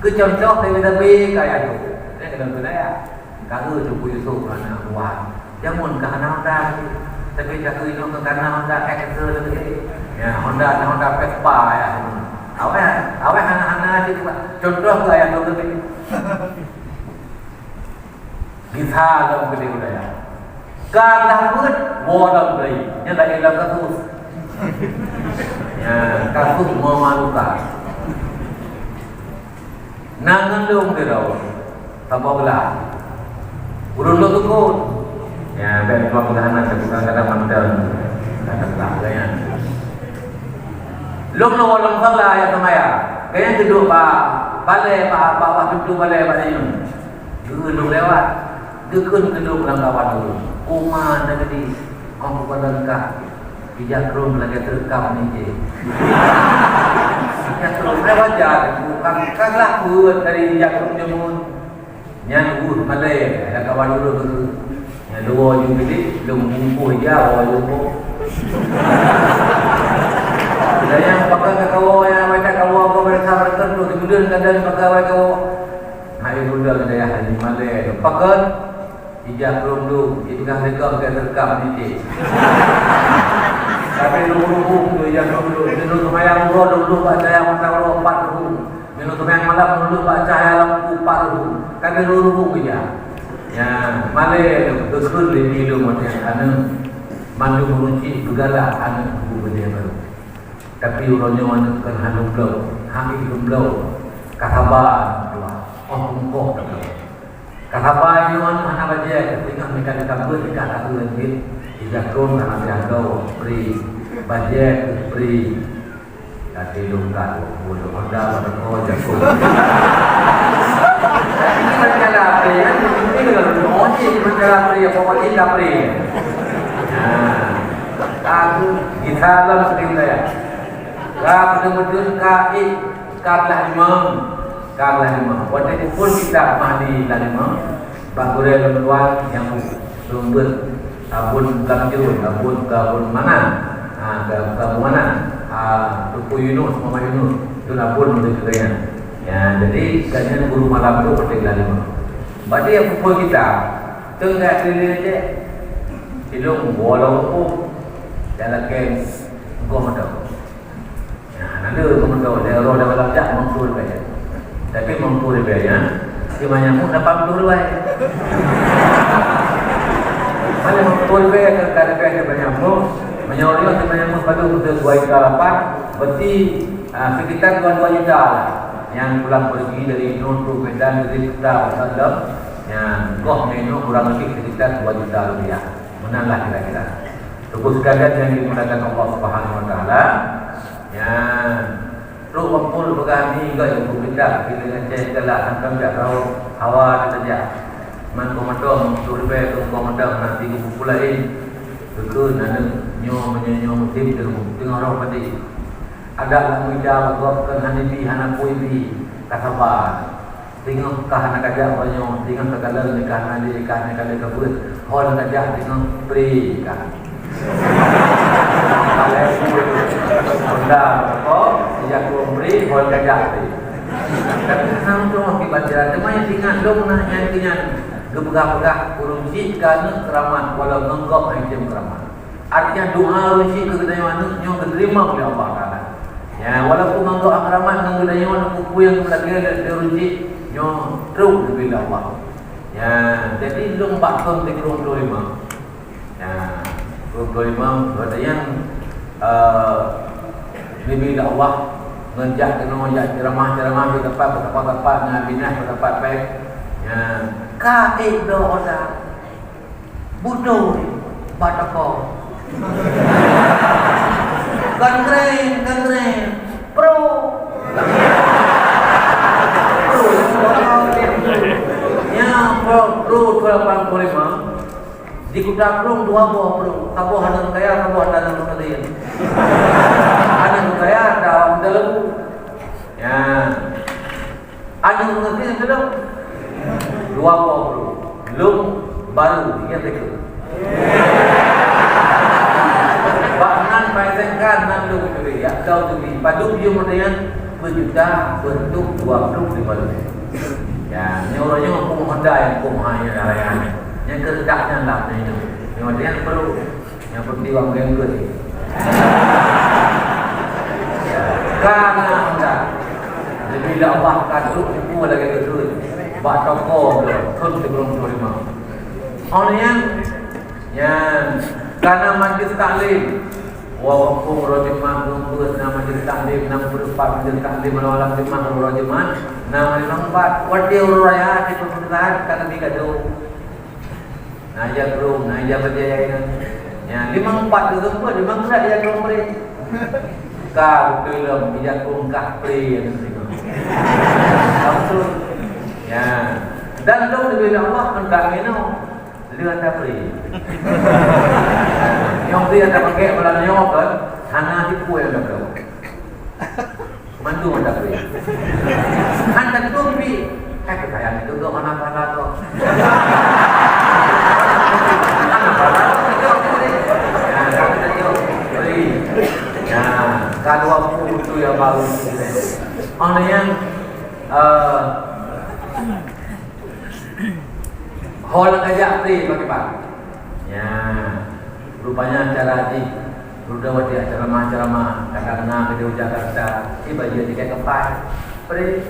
Kecontoh dari kayak tu. Ini dalam budaya. Kalau tu Yusuf anak buat. Jangan ke anak Honda. Tapi jatuh itu ke anak Honda Excel lagi. Ya Honda Vespa ya. Awak anak-anak itu contoh kayak tu tadi. Kita dalam budaya. Kalau pun bodoh beri. Yang tak elok kasus. Ya, kasus memalukan. Nangan dong dia tahu. Tanpa belah. Urun lo tukut. Ya, biar keluar pertahanan bukan kata mantel. Kata belakangnya. Long salah ya sama ya. Kayaknya duduk pak balai pak pintu balai pak ini. Duduk lewat. Duduk dalam kawan dulu. Uma tadi kamu pada lekah. Bijak rum lagi terekam ni je. Bijak rum lewat jalan. Bukanlah buat dari bijak rum jamun. Yang malai ada kawan dulu tu. Yang dua juga ni, lu mumpuh je awal jumpa. Ada yang pakai kau yang baca kau apa berasa bertentu kemudian kadang pakai kau. Hai muda ada yang hari Malay. Pakai ijak belum itu kan rekam ke rekam ni. Tapi dulu ijak dulu minum mayang dulu baca yang tahu 4 minum mayang malam dulu baca yang 4 kan dulu ya. Ya, Malay betul lebih dulu macam anu mandu meruci begala anu benda baru. Tapi urangnya mana kan hanum blau, hang itu blau. Kataban dua, engkau dah. Kataban itu mana baca? Tengah mereka kabur dekat aku lagi. Tidak kau nak dianggau beri baca beri. Kati lungkat, bodoh anda pada kau jago. Ini macam apa ya? Ini kalau macam macam apa ya? Pokoknya tidak beri. Aku di dalam sedih saya. Kau betul-betul kalah lima. Waktu itu pun kita mahdi lima. Bakurai lemuan yang lumber, abun belakang abun mana? Abun mana? Tuku Yunus, Mama Yunus, itu abun untuk kita. Ya, jadi kalian guru malam itu penting lima. Berarti yang pukul kita, tengah keliling aja. Hidung walaupun dalam game gomado. Ya, nanti gomado dia roh dah belanja mengkur baik. Tapi mengkur baik ya. Si banyak dapat mengkur baik. Mana mengkur baik kalau baik banyak mu. Menyorong si banyak mu pada untuk 2 juta 8. Berarti sekitar 2 juta lah. Yang pulang pergi dari Nur Medan dari Kuta Salam. Yang goh menu kurang lebih sekitar 2 juta rupiah. Menanglah kira-kira. Tubuh sekalian yang dimuliakan Allah Subhanahu Wa Taala, ya, ruh wampul berani juga yang berbeda. Kita dengan cek galak, angkam tak tahu hawa saja. Man komadom, survei komadom nanti kupulain. Betul, nana nyo musim tengah orang padi. Ada yang menjawab gopkan hanibi hanapuibi kasabar. Tengok kah nak ajak banyak, tengok kagalan nikah nanti nikah kabut. Hol nak ajak tengok beri kah. Kalau benda apa, dia beri hol ajak beri. Tapi senang tu orang baca. Cuma yang ingat dong nak yang ingat gebegah-begah urunci kerana keramat walau menggop item keramat. Artinya doa urunci kedai mana yang diterima oleh Allah Taala. Ya, walaupun menggop keramat dengan kedai mana kuku yang lagi urunci yang terus bila Allah. Ya, jadi long bakon di 25. Ya, 25 berarti yang bila Allah ngejak kena ngejak ceramah di tempat dengan binah tempat baik. Ya, kaid doa budo batako. Keren pro. Bro 85 di Kuta Krung 2 buah bro. Kabuh hanang kaya, kabuh dalam kalian. Hanang kaya dalam. Ya. Hanang kaya dalam 2 buah bro. Belum baru ingat itu. Bahkan paisengkan nan lu beri ya kau tu di padu dia modern berjuta bentuk 25. Ya, ni orangnya mampu menghendai yang kumahnya rayaan. Yang keredaknya lah ni. Yang dia perlu yang penting orang gengger ni. Karena hendak. Jadi bila Allah kaduk semua lagi betul. Bak toko tu, kun sebelum 25. Orang yang karena majlis taklim. Walaupun rojimah numpus nama majlis taklim 64 majlis taklim malam jemaah rojimah nama nomor 4 wadi uraya di pemerintahan kata tiga tu naja belum naja berjaya ya 54 tu semua 5 berat yang belum beri kau belum bijak ungkap beri yang tengok betul ya dan dong bila Allah hendak minum dia ada beri yang dia tak pakai malam nyok kan hana tipu yang dah mandu ada beri hana tu beri kekayaan itu tu mana mana tu mana mana tu beri ya kalau Orang yang hol kajak pri pakai pak. Ya, rupanya acara di Rudawati acara ceramah kadang-kadang ke Jakarta, baju tiket kepai, pri.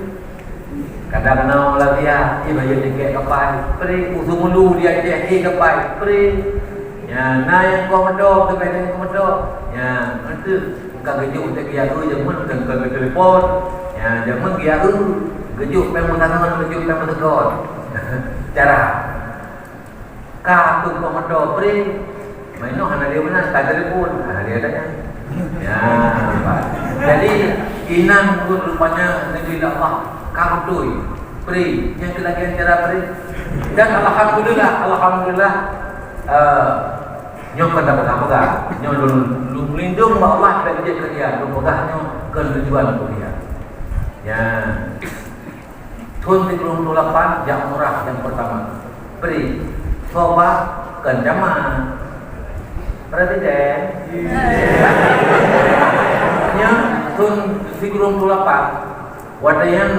Kadang-kadang Malaysia, baju tiket kepai, pri. Usung mulu dia kepai, pri. Ya, naik komodo, kepada komodo. Ya, itu bukan kejuk tak kira tu, jangan bukan ke telefon. Ya, jangan kira tu, kejuk memang tangan, kejuk memang tegon. Cara kah tu komodo, pri. Mainok anak dia benar, tak telefon, anak dia adanya. Ya, jadi inan pun rupanya negeri Allah kau tu, pri. Yang kelagian cara pri. Dan alhamdulillah, nyok kata apa? Nyok lu melindung Allah dari dia kerja, lu pegahnya ke tujuan dia. Ya, Tun 38 yang murah yang pertama, pri. Coba kencaman. Presiden nya Tun 38 wadayan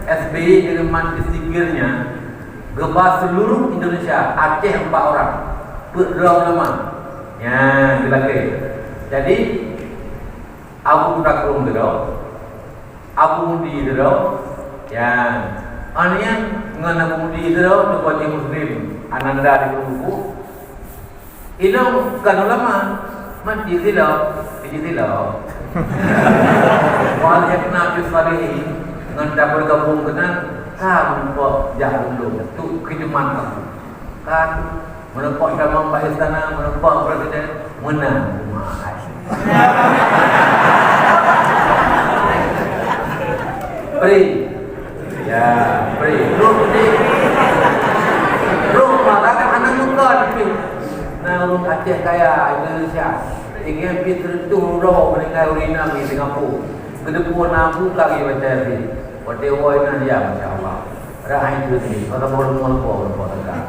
SBY kiriman istikirnya gebas seluruh Indonesia, Aceh 4 orang berdraw lama ya dilaki. Jadi Abu Takrung draw, Abu Mudi draw ya anian ngan Abu Mudi draw tu wajib muslim Ananda di buku Ilo kan lama mati silau, Wal yakna fi salihin ngenda bergabung dengan sampo jarum dulu. Tu kejuman aku. Kan menepok dalam Pak Istana, menepok presiden menang rumah. Pri. Ya, pri. Lu makan anak muka ni. Nah, orang Aceh kaya Indonesia ingin pergi turun meninggal urina di Singapura kedepun aku lagi macam ni pada orang dia Masya Allah rahai itu ni kalau boleh tegak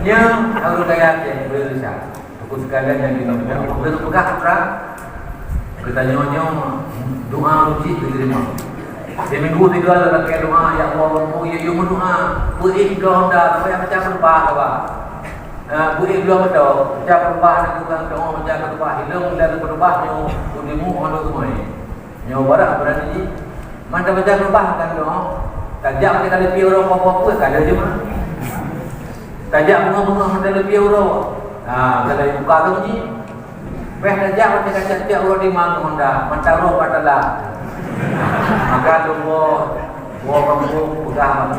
yang harus kaya Aceh Indonesia aku sekalian yang diminta aku pegah perang kita nyonya doa uji diterima. Seminggu 3 dalam doa ya Allah ya doa buih doa dah supaya macam berbah apa buih doa betul macam berbah ni bukan doa macam berbah hilang dan berbahnya udimu ono semua nyawa barak berani mana macam berbah kan doa tajak kita lebih orang apa-apa kan ada je mah tajak bunga-bunga ada lebih orang kalau buka tu ni peh tajak macam tajak orang di mana honda mentaro padalah maka doa kamu pegah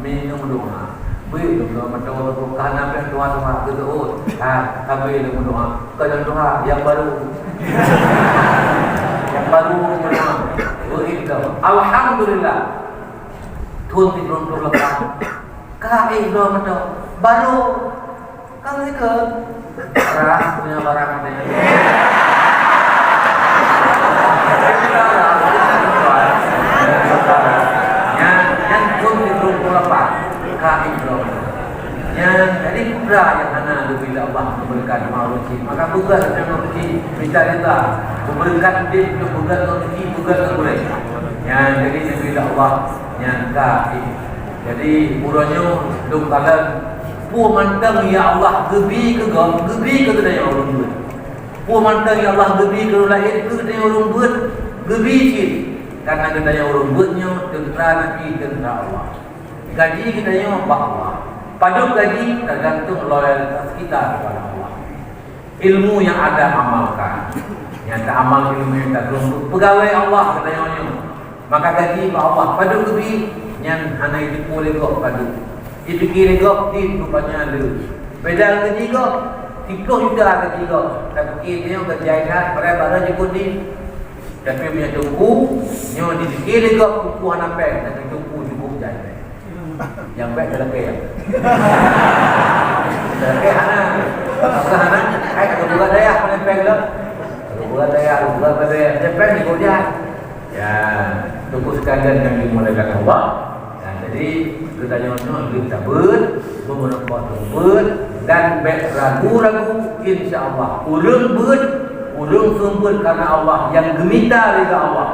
minum doa. Bui doa mendoa karena apa doa kedua. Kami doa. Kalau doa yang baru doa. Bui doa. Alhamdulillah. Tuhan tidur lepas. Kai doa mendoa baru. Kami ke ras punya barang ni. Yang pun itu lepas kami belum. Yang jadi putra yang mana bila Allah memberikan rezeki, maka bukan rezeki minta kita memberikan dia bukan rezeki bukan boleh. Yang jadi bila Allah yang kami. Jadi urangnya duk kalan pu mantang ya Allah gebi ke kedai orang buat. Pu mantang ya Allah gebi ke lahir ke kedai orang buat gebi sikit. Karena kita yang orang buatnya tentera Nabi, tentera Allah. Gaji kita yang apa Allah. Padu gaji tergantung loyalitas kita kepada Allah. Ilmu yang ada amalkan. Yang tak amal ilmu yang tak beruntung. Pegawai Allah kita yang maka gaji Allah. Padu gaji yang hanya itu boleh kok padu. Dipikir kok di rupanya ada. Beda gaji kok 30 juta gaji kok. Tapi dia yang kerja pada barang je di tapi punya tungku nyo dipikir juga tungku anak pek tapi tungku cukup jaya yang pek dalam kaya dalam kaya anak kata bukan daya paling pek lah bukan daya pek ni kau jahat ya tungku sekalian yang dimulakan Allah jadi kita nyo kita bermenepot dan ragu-ragu insya Allah ulun urung sumput karena Allah, yang gemita ridha Allah,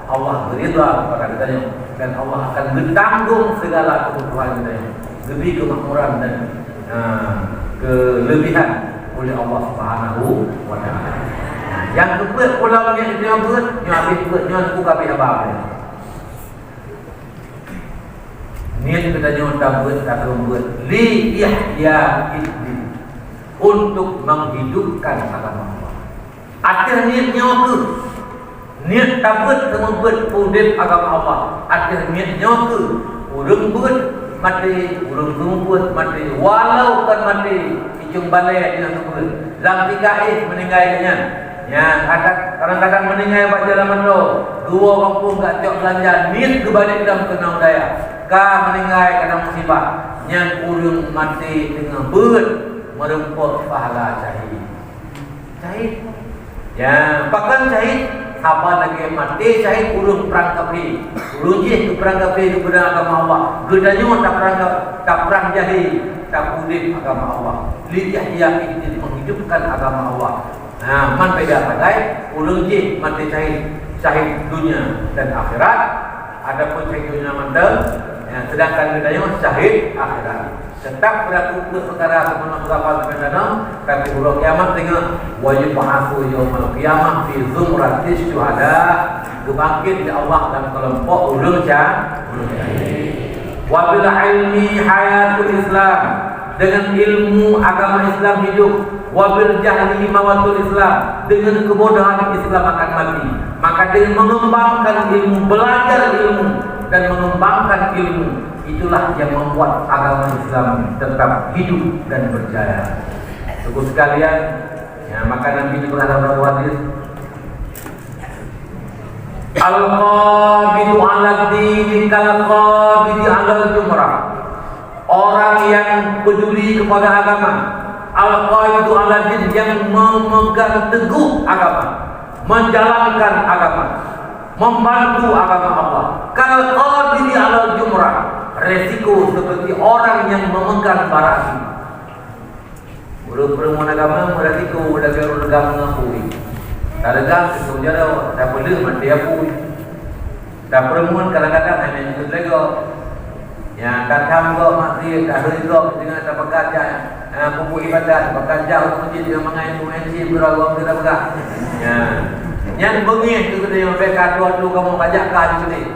Allah beridha kepada kita, dan Allah akan bertanggung segala kebutuhan kita, lebih kemakmuran dan kelebihan oleh Allah Subhanahu wa taala. Yang kedua pulau yang dia buat, yang habis buat, yang buka habis apa? Niat kita jangan buat, tak buat. Li ihya iddin, untuk menghidupkan agama Allah. Akhir niatnya apa? Niat tak buat, kamu buat udip agama Allah. Akhir niatnya apa? Urung buat mati, urung tumput mati, walau kan mati ujung balai dia sebut dalam PKI meninggalnya. Ya, kadang-kadang meninggal buat jalan lo, dua kampung tak tiap belanja, niat kebalik dalam kenang daya. Ka meninggal kadang musibah, yang urung mati dengan ber merempuk pahala syahid. Syahid. Ya, bahkan syahid apa lagi mati syahid urung perang kafir. Urung je ke perang kafir kepada agama Allah. Gedanya tak perang jahil, tak udip agama Allah. Li ihya iddin, menghidupkan agama Allah. Nah, man beda pakai urung je mati syahid dunia dan akhirat. Adapun syahid dunia mandal, ya, sedangkan gedanya syahid akhirat. Tetap berlaku perkara kemenang berapa sebenarnya, tapi huruf kiamat tengah wajib ba'atsu yaumul qiyamah fi zumratis syuhada, kebangkit di Allah dalam kelompok ulul wa bil ilmi hayatul Islam, dengan ilmu agama Islam hidup, wa bil jahli mawatul Islam, dengan kebodohan Islam akan mati. Maka dengan mengembangkan ilmu, belajar ilmu dan mengembangkan ilmu, itulah yang membuat agama Islam tetap hidup dan berjaya. Tunggu sekalian, ya, maka Nabi dalam hadis, al-qabidu 'ala dini kal-qabidi 'ala jumrah. Orang yang peduli kepada agama, al-qabidu 'ala din, yang memegang teguh agama, menjalankan agama, membantu agama Allah. Kal-qabidi 'ala jumrah, resiko seperti orang yang memegang bara api. Perempuan agama resiko dalam agama mengakui. Tak lega sejarah tak boleh mati aku. Tak perempuan kadang-kadang hanya itu lego. Ya, kadang go mati kahri go dengan tak bekerja. Pupuk ibadat bekerja untuk masjid dengan mengaji berawam kita berak. Ya. Yang bengih tu kita yang mereka dua kamu pajak kah di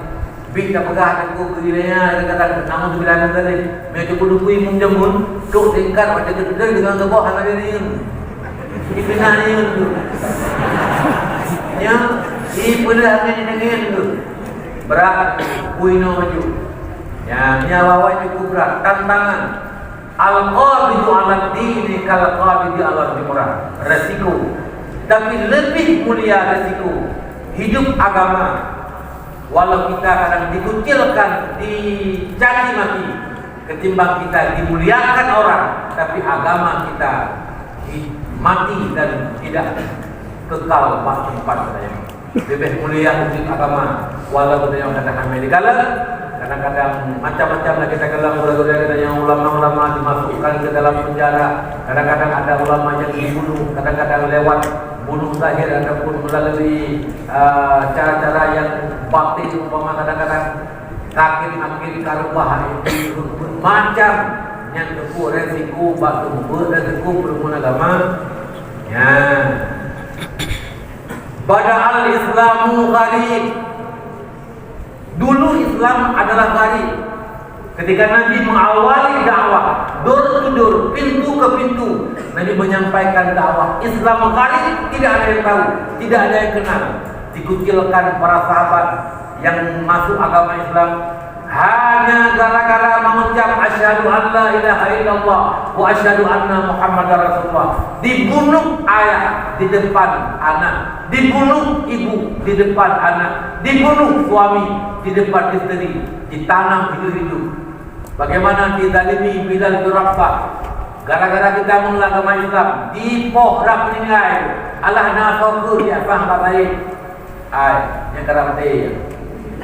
big tak pegah aku kirinya kata namun sembilan tadi mereka kudu kui munjamun tok tingkat pada kedua dengan ke bawah ada ni ipina ni tu nya ipuna dengan tu berat kui no maju ya nyawa cukup berat tantangan al-qabidu 'ala dini kal-qabidi 'ala jumrah, resiko, tapi lebih mulia resiko hidup agama. Walau kita kadang dikucilkan, dicaci maki, ketimbang kita dimuliakan orang, tapi agama kita mati dan tidak kekal pada tempat saya. Lebih mulia untuk agama. Walau kita yang katakan medikal, kadang-kadang macam-macam lah kita kelam gula-gula yang ulama-ulama dimasukkan ke dalam penjara. Kadang-kadang ada ulama yang dibunuh, kadang-kadang lewat bunuh zahir ataupun melalui cara-cara yang batin, umpama kadang-kadang sakit karubah itu macam yang tepu resiko batu resiko perempuan agama. Ya, badal Islamu gharib. Dulu Islam adalah gharib. Ketika Nabi mengawali dakwah, door to door, pintu ke pintu, Nabi menyampaikan dakwah Islam gharib, tidak ada yang tahu, tidak ada yang kenal. Dikucilkan para sahabat yang masuk agama Islam hanya gara-gara mengucap asyhadu an la ilaha illallah wa asyhadu anna muhammadar rasulullah. Dibunuh ayah di depan anak, dibunuh ibu di depan anak, dibunuh suami di depan istri, ditanam hidup-hidup. Bagaimana dizalimi Bilal bin Rabah gara-gara kita mula agama Islam, dipohrap meninggal. Allah nasokur dia faham baik. Yang karamte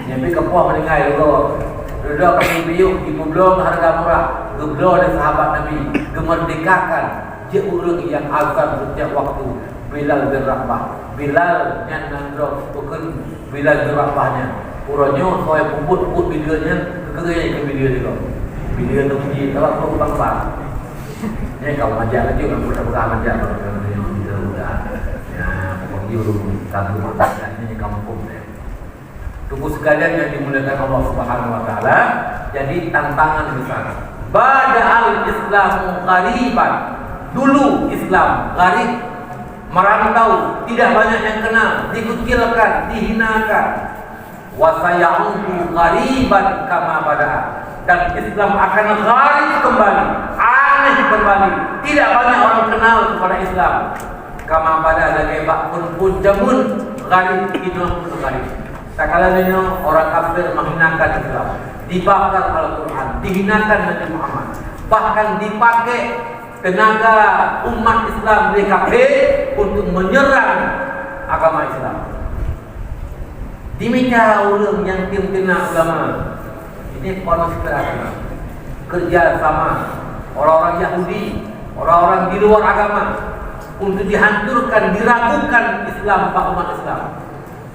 yang kepoh meninggal dulu kami biuk dibublong harga murah, geblong oleh sahabat Nabi, gemerdekakan je urang yang azan setiap waktu, Bilal bin Rabah. Bilal yang nandro bukan Bilal bin Rabahnya. Puronyo soal puput bilanya kekerja ke video juga. Video tu puji kalau kau bangsa. Ni kau ajar aja kan budak-budak ajar kalau dia budak. Ya, pergi urus satu mata ini kampung dia. Tunggu sekalian yang dimuliakan Allah Subhanahu wa taala, jadi tantangan besar. Bada'al Islamu ghariban. Dulu Islam gharib, merantau, tidak banyak yang kenal, dikucilkan, dihinakan. Wa sayaudu ghariban kama bada'a. Dan Islam akan gharib kembali, aneh kembali. Tidak banyak orang kenal kepada Islam. Kama bada'a lagi pun jamun gharib hidung pun gharib. Tak kala orang kafir menghinakan Islam, dibakar Al-Quran, dihinakan Nabi Muhammad, bahkan dipakai tenaga umat Islam di kafir untuk menyerang agama Islam. Demikian orang yang tim-timna ulama ini konspirasi, kerja sama orang-orang Yahudi, orang-orang di luar agama untuk dihancurkan, diragukan Islam, umat Islam,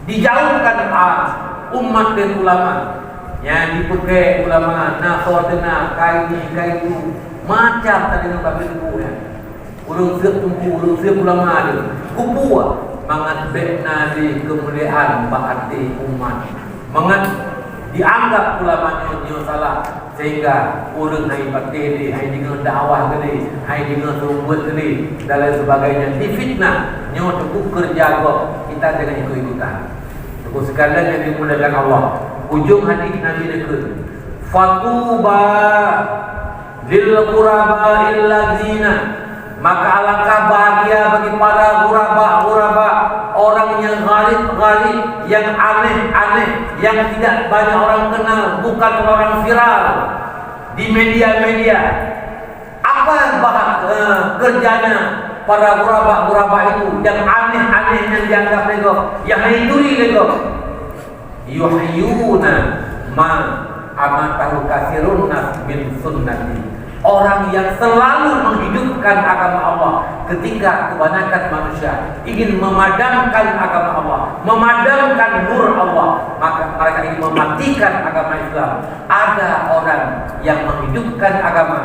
dijauhkan umat dan ulama yang dipakai ulama nasordena kaitu macam tadi nak berkupu ya. Urung siap tumpu, urung siap ulama dia. Kupu mangat bekna di kemuliaan bakati umat. Mangat dianggap ulama nyo salah sehingga urung hai bakti di, hai dengan dakwah tadi, hai dengan sumber tadi dan lain sebagainya difitnah nyo tu kerja kok kita jangan ikut-ikutan. Tunggu sekalian yang dimuliakan Allah. Ujung hadis Nabi dekut. Fatuba lil quraba illazina, maka alangkah bahagia bagi para ghuraba, orang yang gharib, yang aneh-aneh, yang tidak banyak orang kenal, bukan orang viral di media-media. Apa kerjanya para ghuraba itu yang aneh-aneh yang dianggap lego, yang hiduri lego? Yuhyuna ma amatahu kasirun nas min sunnati. Orang yang selalu menghidupkan agama Allah ketika kebanyakan manusia ingin memadamkan agama Allah, memadamkan nur Allah, maka mereka ingin mematikan agama Islam. Ada orang yang menghidupkan agama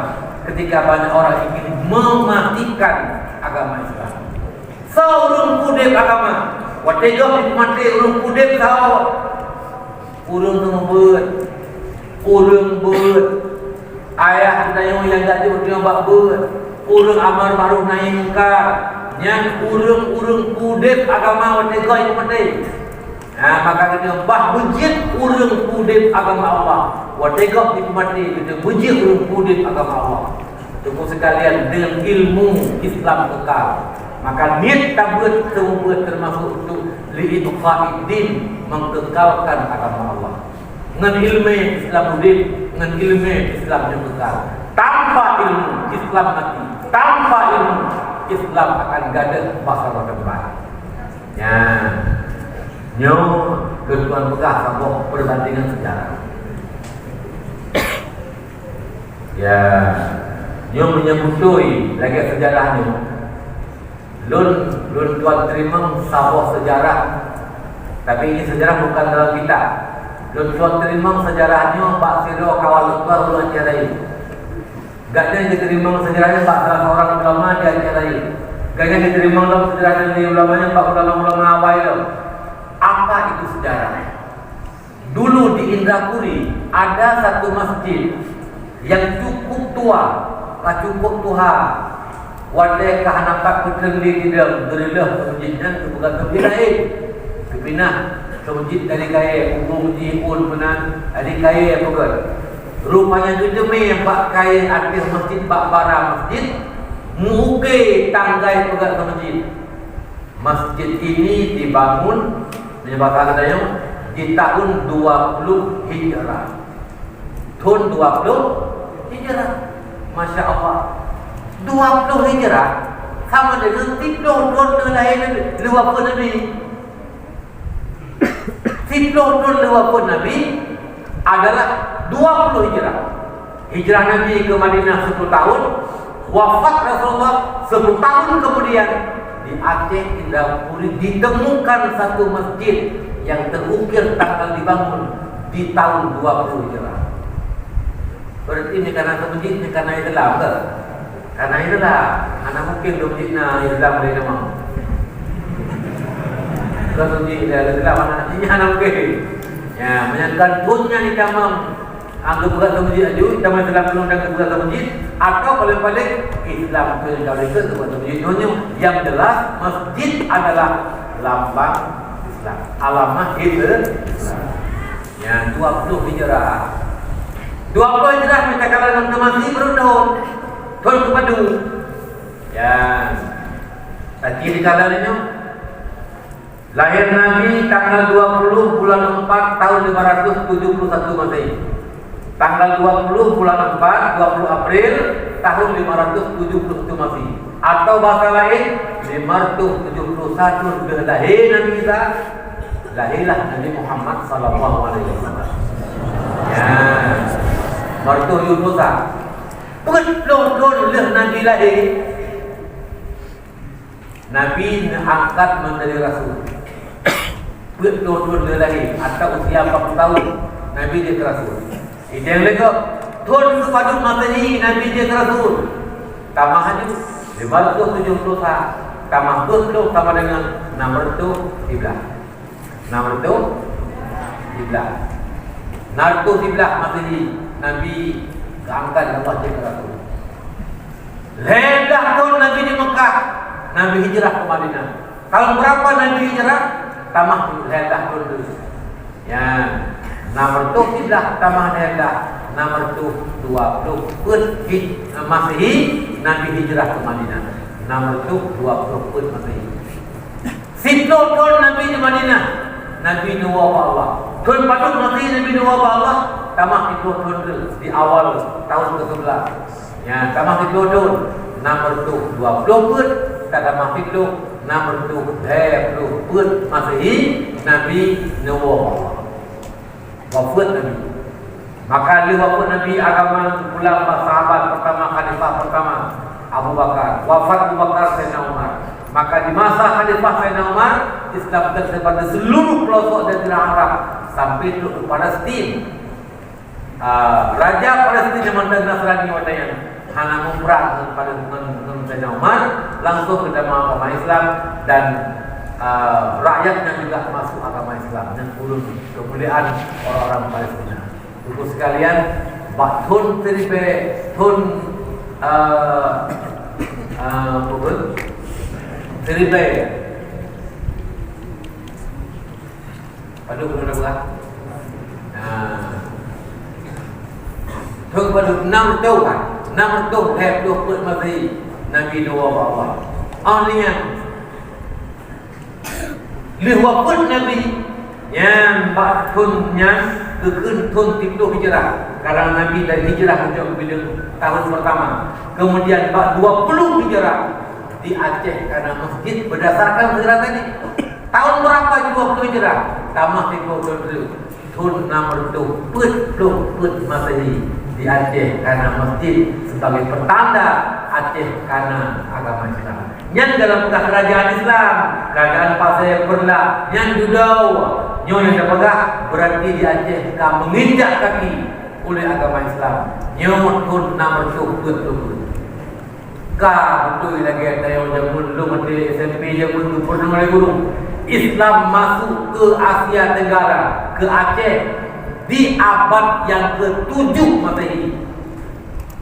ketika banyak orang ingin mematikan agama Islam. Seorang kudep agama, watego mati urung kudep tahu. Urung ngebut, urung but, ayah nayung yang gak dia bak but, urung amar ma'ruf nahi munkar, yang urung kudep agama watego itu mati. Nah, maka kita bah bujit urung kudep agama Allah, watego itu mati. Kita bujit urung kudep agama Allah. Tunggu sekalian dengan ilmu Islam kekal. Maka niat tabut semua termasuk untuk li'itqa'iddin, mengekalkan agama Allah. Dengan ilmu Islamuddin, dengan ilmu Islam yang kekal. Tanpa ilmu Islam mati. Tanpa ilmu Islam akan gadah masa depan. Ya, nyo ketuan pegah sama perbandingan sejarah. Ya, nyo menyebutui lagi sejarahnya. Lun tuan terima sawah sejarah, tapi ini sejarah bukan dalam kitab. Lun tuan terima sejarahnya Pak Siro kawal lupa lu ajarai. Gaknya diterima sejarahnya Pak salah seorang ulama dia ajarai. Gaknya diterima dalam sejarah dari ulamanya Pak ulama-ulama awal itu. Apa itu sejarah? Dulu di Indrapuri ada satu masjid yang cukup tua, cukup tua. Wadai kahanapak pekerli di dalam gerilah masjidnya bukan kebinai kebinah masjid dari kaya umum jihun benar dari kaya bukan rupanya tu demi pak kaya artis masjid pak para masjid muke tanggai bukan ke masjid ini dibangun menyebabkan adanya di tahun 20 Hijrah. Tahun 20 Hijrah. Masya Allah. 20 Hijrah sama dengan 30 tahun lain luar pun Nabi. 30 tahun luar pun Nabi adalah 20 Hijrah. Hijrah Nabi ke Madinah 10 tahun, wafat Rasulullah 10 tahun kemudian di Aceh Indrapuri ditemukan satu masjid yang terukir tanggal dibangun di tahun 20 Hijrah. Berarti ini karena masjid ini karena Islam ke? Karena Islam. Anak mungkin masjidnya Islam boleh nama. Kalau masjid Islam anak mungkin. Ya, menyangkan tunnya ni tamam. Anggap bukan masjid aja, kita Islam belum dan bukan masjid, atau paling-paling Islam tu yang kalau itu bukan masjid. Yang jelas masjid adalah lambang Islam, alamah Islam. Ya, 20 Hijrah. 20 Hijrah kita kalau dalam masih berundang, turun ke padu. Ya, tadi di kalannya lahir Nabi tanggal 20 bulan 4 tahun 571 Masehi. Tanggal 20 bulan 4, 20 April tahun 571 Masehi. Atau bahasa lain 571 lahir Nabi kita. Lahirlah Nabi Muhammad sallallahu alaihi wasallam. Ya. Martu Yunusa. Bukan belum Nabi lahir. Nabi angkat menjadi rasul. Belum lahir atau usia 40 tahun Nabi jadi rasul. Ini yang lego Tuhan kepada Masehi Nabi jadi rasul. Tamah itu 570 tamah 20 sama dengan nomor itu 11. Nomor itu 11. Nomor itu 11 Masehi Nabi keangkat Allah jadi rasul. Ledah tahun Nabi di Mekah, Nabi hijrah ke Madinah. Tahun berapa Nabi hijrah? Tamah ledah tahun dulu. Ya, nomor tu tidak tamah ledah. Nomor tu 20 pun Masehi Nabi hijrah ke Madinah. Nomor tu 20 pun Masehi. Sitlo tahun Nabi di Madinah, Nabi nuwa Allah. Tahun patut Masehi Nabi nuwa Allah. Tamah itu tahun di awal tahun ke-11. Ya, tamah itu tahun. Nomor tu 20 pun tamah itu nomor tu 20 pun Masehi Nabi nuwa Allah. Wafat Nabi. Maka li wafat Nabi agama pulang sahabat pertama khalifah pertama Abu Bakar. Wafat Abu Bakar Sayyidina Umar. Maka di masa khalifah Sayyidina Umar Islam tersebar di seluruh pelosok Jazirah Arab sampai ke Palestin. Raja Palestin yang mandang Nasrani wadanya hanya mumrah pada dengan Sayyidina Umar langsung ke dalam agama Islam dan rakyatnya juga masuk agama Islam dan kemuliaan orang-orang Palestina. Ibu sekalian, batun teribe tun teribe. Padu kena buat. Tun padu 6 tahun kan? 6 tahun hidup bermati Nabi Nuh Allah. Ahlinya Liwapun Nabi yang batunnya kekentun tipu hijrah. Karena Nabi dari hijrah sejak bila tahun pertama. Kemudian 20 hijrah di Aceh karena masjid berdasarkan sejarah tadi. Tahun berapa 20 hijrah? Tamah tipu tun nomor tu put Masehi di Aceh karena masjid sebagai pertanda Aceh karena agama Islam. Yang dalam bekas kerajaan Islam, kerajaan pasir perlah, yang dudau, yang dapatah berarti di Aceh kamu menginjak kaki oleh agama Islam. Yang pun nama betul. Betul lagi ada yang belum ada SMP yang belum pernah mulai guru. Islam masuk ke Asia Tenggara, ke Aceh di abad yang ke-7 Masehi.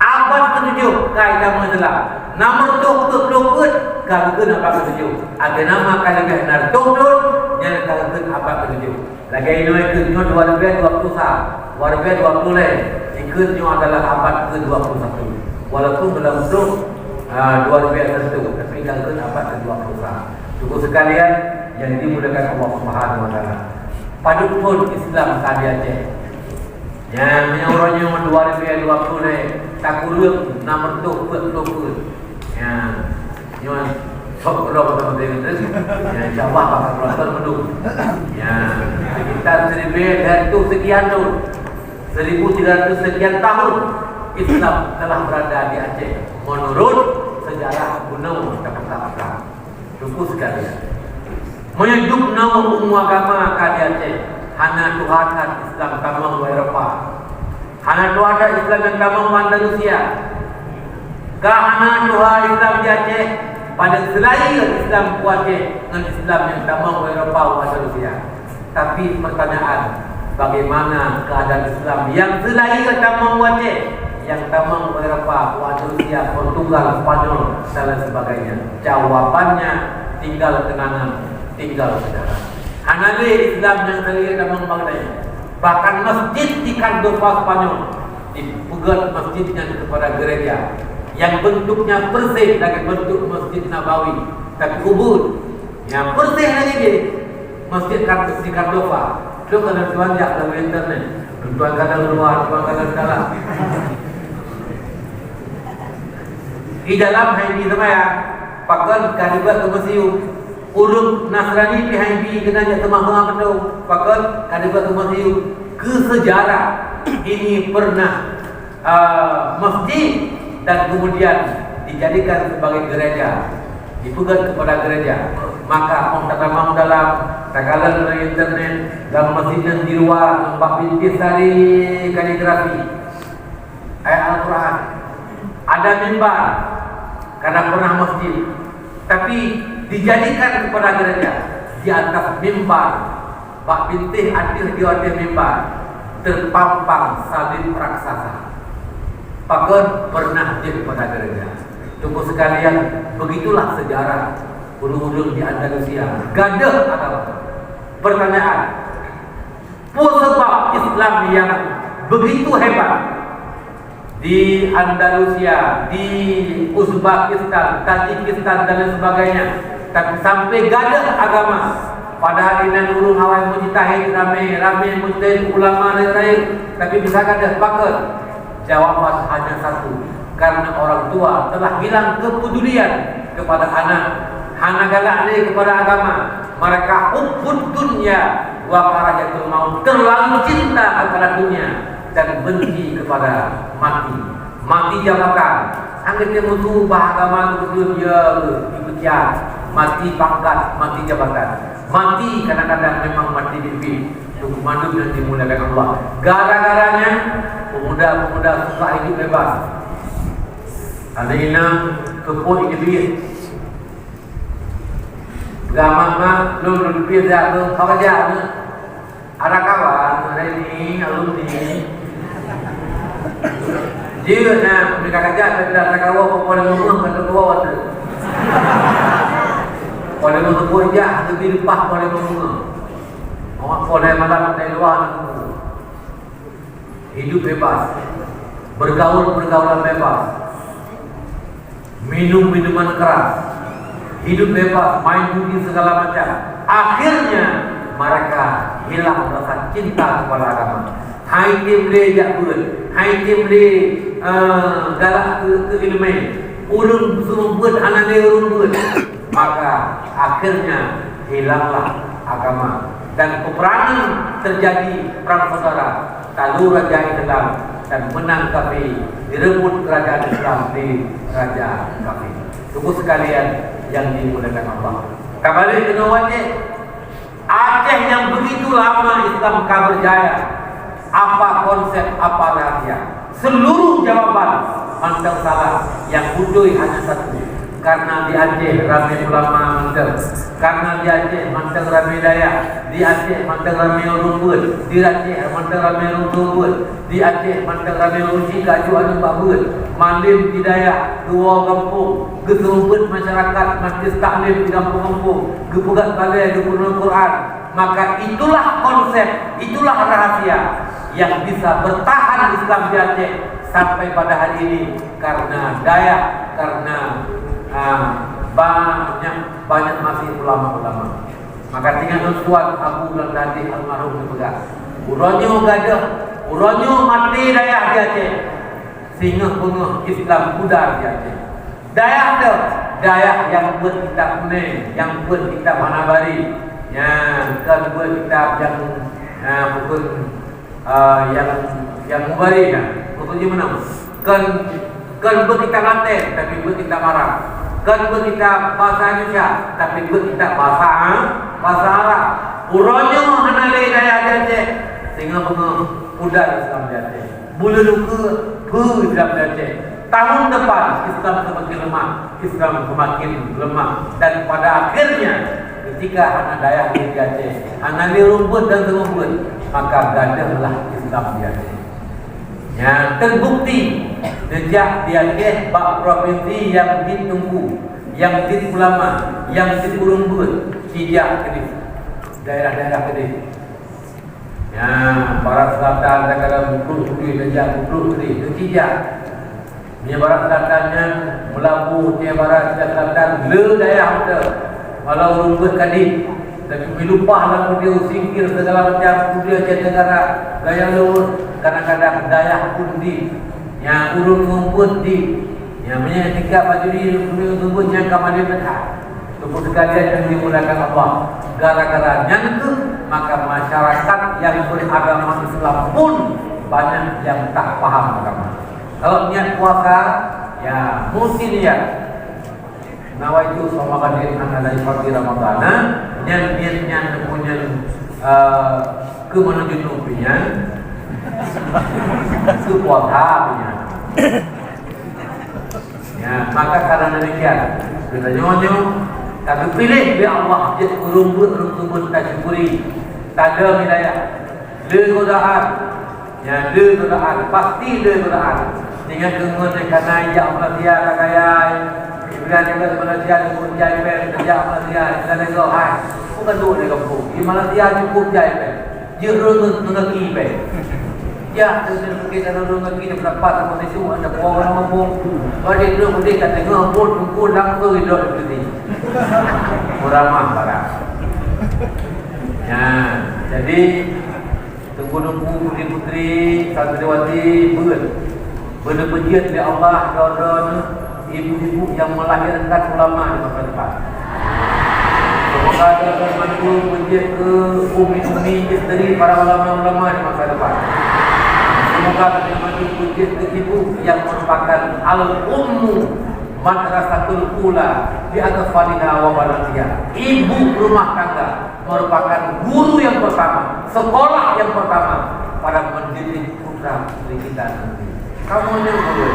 Abad ke-7 kaidah Islam. Nomor 20 kalau kena abad ke-7. Ada nama kalau nak turun yang kalau kena abad ke-7. Lagi ini ke-7 2020 sah. 2020 leh. Ikutnya adalah abad ke-21. Walaupun dalam bentuk 2001 tapi kalau kena abad ke-20 sah. Cukup sekalian yang dimudahkan Allah Subhanahu wa taala. Padupun Islam tadi Aceh. Yang menyorongnya 2020 ni tak kurang nomor tu betul. Ya. Nyon sok kalau betul betul. Ya insya-Allah akan berlangsung mendung. Ya. Sekitar 1000 sekian tu. 1300 sekian tahun Islam telah berada di Aceh menurut sejarah kuno kata-kata. Cukup dia. Menyejuk nama umum agama kadia Aceh. Hana Tuhan Islam tamang Eropah. Hana Tuhan Islam yang tamang Andalusia. Kahana Tuhan Islam di Aceh. Pada selain Islam ku Aceh dengan Islam yang tamang Eropah Andalusia. Tapi pertanyaan, bagaimana keadaan Islam yang selain tamang Aceh, yang tamang Eropah, Andalusia, Portugal, Spanyol dan sebagainya? Jawabannya tinggal kenangan, tinggal sejarah. Hanale Islam yang selain tamang Baghdad. Bahkan masjid di Córdoba Spanyol dipegat masjidnya kepada gereja yang bentuknya persis dengan bentuk Masjid Nabawi, tapi kubur yang persis lagi dia masjid di Córdoba. Itu kalau tuan jak dalam internet, tuan kadang luar, tuan kadang dalam. Di dalam hari semaya, pakai kadibat ke museum. Urut Nasrani PHB kena jak temah-temah penuh. Pakai kadibat ke museum. Ke sejarah ini pernah masjid dan kemudian dijadikan sebagai gereja, dipegat kepada gereja. Maka orang tertamang dalam takalan dari internet dalam masjid yang di luar 4 bintis dari kaligrafi ayat Al-Quran, ada mimbar karena pernah masjid, tapi dijadikan kepada gereja. Di atas mimbar 4 bintis adil di atas mimbar terpampang salib raksasa. Pakai pernah dia kepada gereja. Tunggu sekalian, begitulah sejarah ulu-ulu di Andalusia. Gadah agama. Pertanyaan, apa sebab Islam yang begitu hebat di Andalusia, di Uzbekistan, Tajikistan dan sebagainya, tapi sampai gadah agama? Padahal ini urung hawai mujtahid ramai mujtahid ulama lain, tapi bisa gadah pakai. Jawaban hanya satu, karena orang tua telah hilang kepedulian kepada anak. Hana galak kepada agama. Mereka hubbud dunya wa karahatul maut, terlalu cinta kepada dunia dan benci kepada mati. Mati jabatan. Angkat dia mutu agama itu dia dipecat. Mati pangkat, mati jabatan. Mati kadang-kadang memang mati mimpi. Hukuman itu dimulai oleh Allah. Gara-garanya pemuda-pemuda suka hidup bebas. Ada ina kepun iblis. Gamama lu lebih dah tu kerja ni. Ada kawan hari ni alumni. Jika nak mereka kerja pada kawan pada rumah pada kawan tu. Pada rumah kerja lebih lepas pada rumah. Awak boleh malam dari luar. Hidup bebas, bergaul-pergaulan bebas, minum minuman keras, hidup bebas, main judi segala macam. Akhirnya mereka hilang rasa cinta kepada agama. Hai tim le jakbun, hai tim le galak ke ilmu, urun suruh buat anak le urun buat. Maka akhirnya hilanglah agama dan peperangan terjadi, perang saudara. Lalu Raja Islam dan menang kafir, direbut kerajaan Islam di Raja kafir. Tunggu sekalian yang dimuliakan Allah. Kembali ke Aceh. Aceh yang begitu lama Islam berjaya. Apa konsep, apa rahasia? Seluruh jawaban mandang salah, yang butuh hanya satu. Karena di Aceh ramai ulama mandang, karena di Aceh mandang ramai daya, di Aceh mandang ramai rumput, di Aceh mandang ramai rumput, di Aceh mandang ramai rumput kajuan babut, malim di daya dua kampung, keserumput masyarakat majlis taklim di kampung-kampung, kepugat balai kepunan Quran. Maka itulah konsep, itulah rahasia yang bisa bertahan Islam di Aceh sampai pada hari ini, karena daya, karena banyak masih ulama-ulama. Maka tinggal tuan Abu bilang tadi almarhum dipegang. Uronyo gadah, uronyo mati daya di Aceh. Sehingga penuh Islam pudar di Aceh. Daya ada, daya yang buat kitab kuning, yang buat kitab Hanabari, yang buat kitab yang bukan yang mubari kan. Bukannya mana? Kan buat kitab Latin, tapi buat kitab Arab. Kan berkitab bahasa Indonesia, tapi berkitab bahasa Arab. Urangnya hanale daya Aceh, sehingga udah Islam di Aceh. Bulu luka Islam di Aceh. Tahun depan Islam semakin lemah, Islam semakin lemah, dan pada akhirnya ketika anak daya di Aceh, hanale rumput dan rumput, maka gadahlah Islam di Aceh. Ya, terbukti sejak di Aceh bak provinsi yang ditunggu, yang ulama, yang diurungbut, sejak ke daerah-daerah kedai. Ya, barat selatan negara Bukul Kudi, sejak Bukul Kudi, sejak di barat selatannya Melabu, di barat selatan, le daerah kita, walau urungbut kadip. Tapi lupa lah dia singkir segala macam dia Aceh Tenggara gaya luar kadang-kadang daya pun di yang urun ngumpul di yang punya tiga baju di ngumpul yang kamali betah untuk sekalian yang dimulakan Allah gara-gara yang itu maka masyarakat yang beragama Islam pun banyak yang tak paham agama. Kalau niat puasa ya mesti niat nawaitu sama kadir anda dari pagi Ramadhan niat punya kemenuju punya itu puasa punya ya maka karena demikian kita nyonyo tapi pilih bi Allah jadi rumput tak syukuri tak ada hidayah le godaan ya le godaan pasti le godaan dengan kemudian karena ya Allah dia kaya bila dia Malaysia pun jai pen kerja Malaysia dan negara hai bukan dua negara pun di Malaysia cukup jai pen jerun tunaki pen ya dan kita orang lagi dapat sama itu ada orang ngomong kalau dia dia kata ngomong langsung hidup seperti muramah barang ya jadi tunggu putri-putri santriwati benar-benar di Allah don ibu-ibu yang melahirkan ulama di masa depan. Semoga Allah membantu menjadi ke umi-umi isteri para ulama-ulama di masa depan. Semoga Allah membantu menjadi ke ibu yang merupakan al-ummu madrasatul ula di atas faliha wa balatiha. Ibu rumah tangga merupakan guru yang pertama, sekolah yang pertama pada mendidik putra putri kita nanti. Kamu yang guru.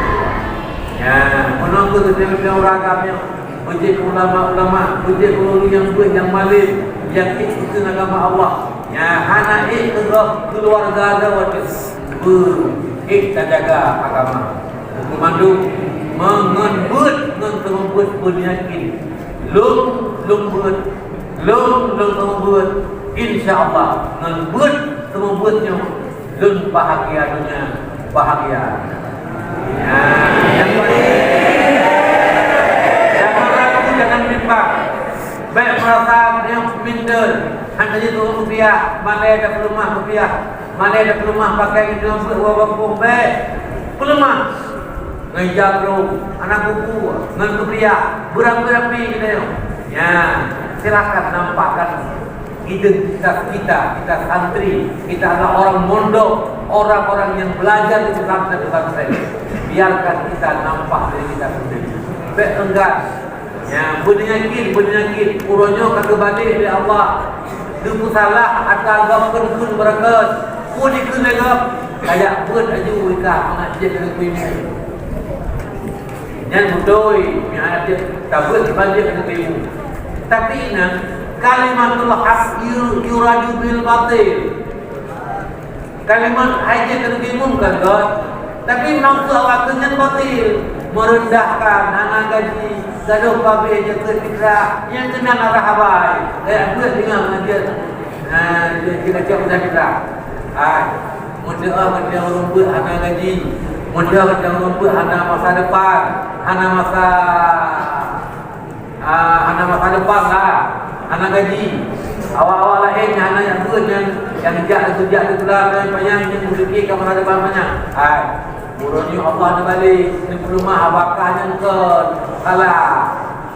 Ya, menunggu ketika orang agama puji ulama-ulama, puji guru yang baik, yang malim, yang ikut agama Allah. Ya, anak keluarga ada wajib kita jaga agama. Memandu, mengebut penyakin, lembut, insya Allah, ngebut sembutnya, bahagia dunia, bahagia. Ya, jangan ragu, jangan bimbang. Baik merasa yang minder, hanya itu rupiah, mana ada pelemah rupiah, mana ada pelemah pakai itu wabah baik, pelemah. Ngejabro, anak buku, ngan rupiah, berapa-berapa kita yo. Ya, silakan nampakkan identitas kita santri, kita adalah orang mondok, orang-orang yang belajar di pesantren. Biarkan kita nampak dari kita sendiri. Baik enggak, ya bernyakit, uronyo kata balik dari Allah. Duku salah atau agam kun berakat, pun dikenegap kayak buat aja mereka mengajar dengan ilmu. Yang mudoi, yang ada tabut dibalik dengan ilmu. Tapi ingat kalimatul haq yuraju bil batil. Kalimat aja kena diumumkan God. Tapi nafsu awak dengan batil, merendahkan anak gaji, gaduh babi aja ketika yang kena arah habai. Buat dengan mengajar. Kita cakap kita. Mudah rumput anak gaji, mudah rumput anak masa depan, anak masa depan lah. Anak gaji awal-awal lain anak yang buat yang sejak itu lah banyak yang memiliki kamar depan banyak. Urunnya Allah nak balik ni rumah abakahnya ke salah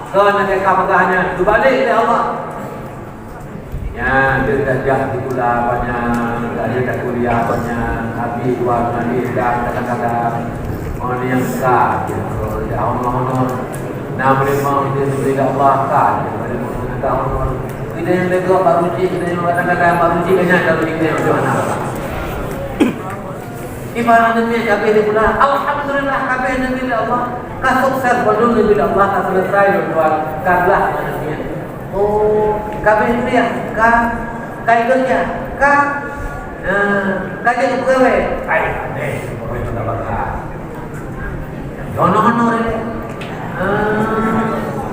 ke nak kapakahnya tu balik dia Allah. Ya dia kerja di pula banyak, dia kuliah banyak, habis buat nanti dan kadang-kadang orang yang sah, ya Allah Nah boleh mau dia bila Allah kan. Kita yang lega baru cik, kita yang kadang-kadang baru cik banyak kalau kita yang macam mana. Ibarat ni kabeh dia pula alhamdulillah kabeh ni bila Allah ka sukses belum ni bila Allah ka selesai tuan kalah manusia. Oh kabeh dia ka kai kerja ka kerja pegawai ai deh pegawai tak bakal honor ni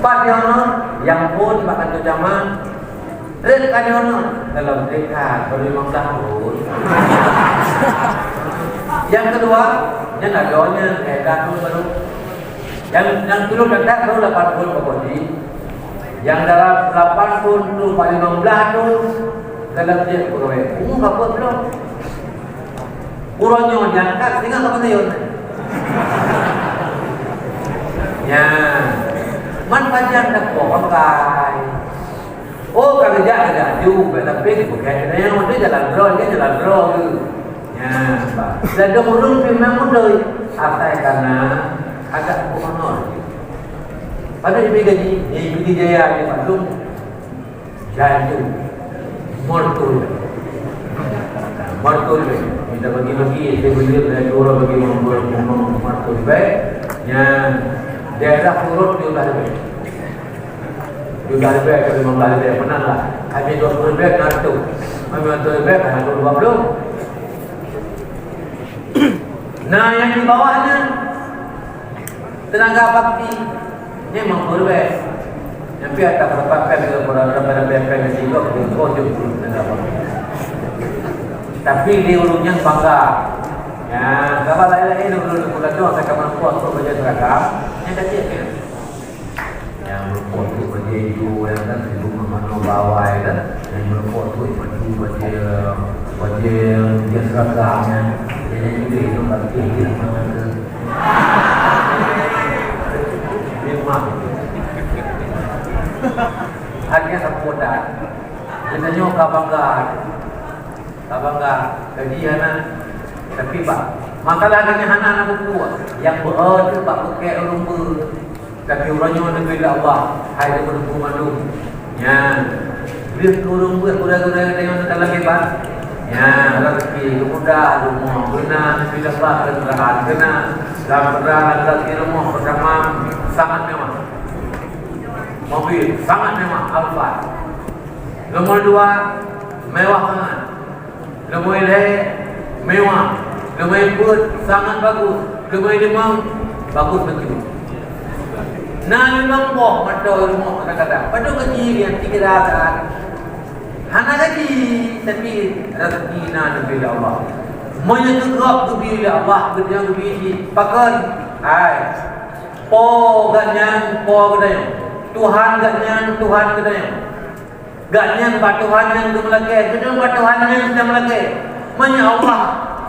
pak honor yang pun bahkan tu zaman kali honor dalam dekat baru 15 tahun. Yang kedua, yang adanya edah tu baru. Yang dulu dekat baru 80 pokoknya. Yang dalam 80 tu paling 16 tu dalam dia pegawai. Apa belum? Urangnya diangkat tinggal apa dia? Ya. Man panjang tak pakai. Oh kerja ada juga tapi bukan yang dia jalan draw tu. Ya, dan kemudian memang mudah asal karena agak kumanor. Pada di gaji jaya di Bandung, jaju, mortul, kita bagi-bagi, saya beli dari dua bagi mortul baik, yang daerah turut dia udah lebih, kalau 15 lebih menang lah. Habis 20 lebih nanti, habis 20 lebih kan 20. Nah yang di bawahnya tenaga bakti ini memang berbeza. Yang pihak tak berpakai dengan beberapa BPN juga berkonjung tenaga bakti. Tapi di ulungnya bangga. Ya, kalau lain-lain ulung bukan tu mereka mampu untuk kerja seragam. Yang kecil kan. Yang mampu untuk kerja itu yang kan sibuk memandang bawah kan. Yang mampu untuk kerja seragamnya. Jadi itu berarti dia mana memang hanya sepodan kita nyoka bangga kajian tapi pak masalahnya anak buku yang berada pak pakai rumah tapi orangnya negeri Allah hai berhubung madu ya dia turun buat gura-gura dengan dalam hebat. Ya, rezeki mudah, rumah benar, bila bah kena, dalam perang rezeki rumah pertama sangat mewah, mobil sangat mewah, Alfa. Nomor 2 mewah sangat, nomor 3 mewah, nomor 4 sangat bagus, nomor 5 bagus betul. Nah memang boh mata rumah kadang-kadang, pada kecil yang 3 rakan. Hana lagi tapi rezeki na bila Allah. Moyo tegak bila Allah kerja biji pakan. Hai. Po ganyan po gadayang. Tuhan ganyan Tuhan gadayang. Ganyan ba Tuhan yang dumlake, gedung ba Tuhan yang dumlake. Moyo Allah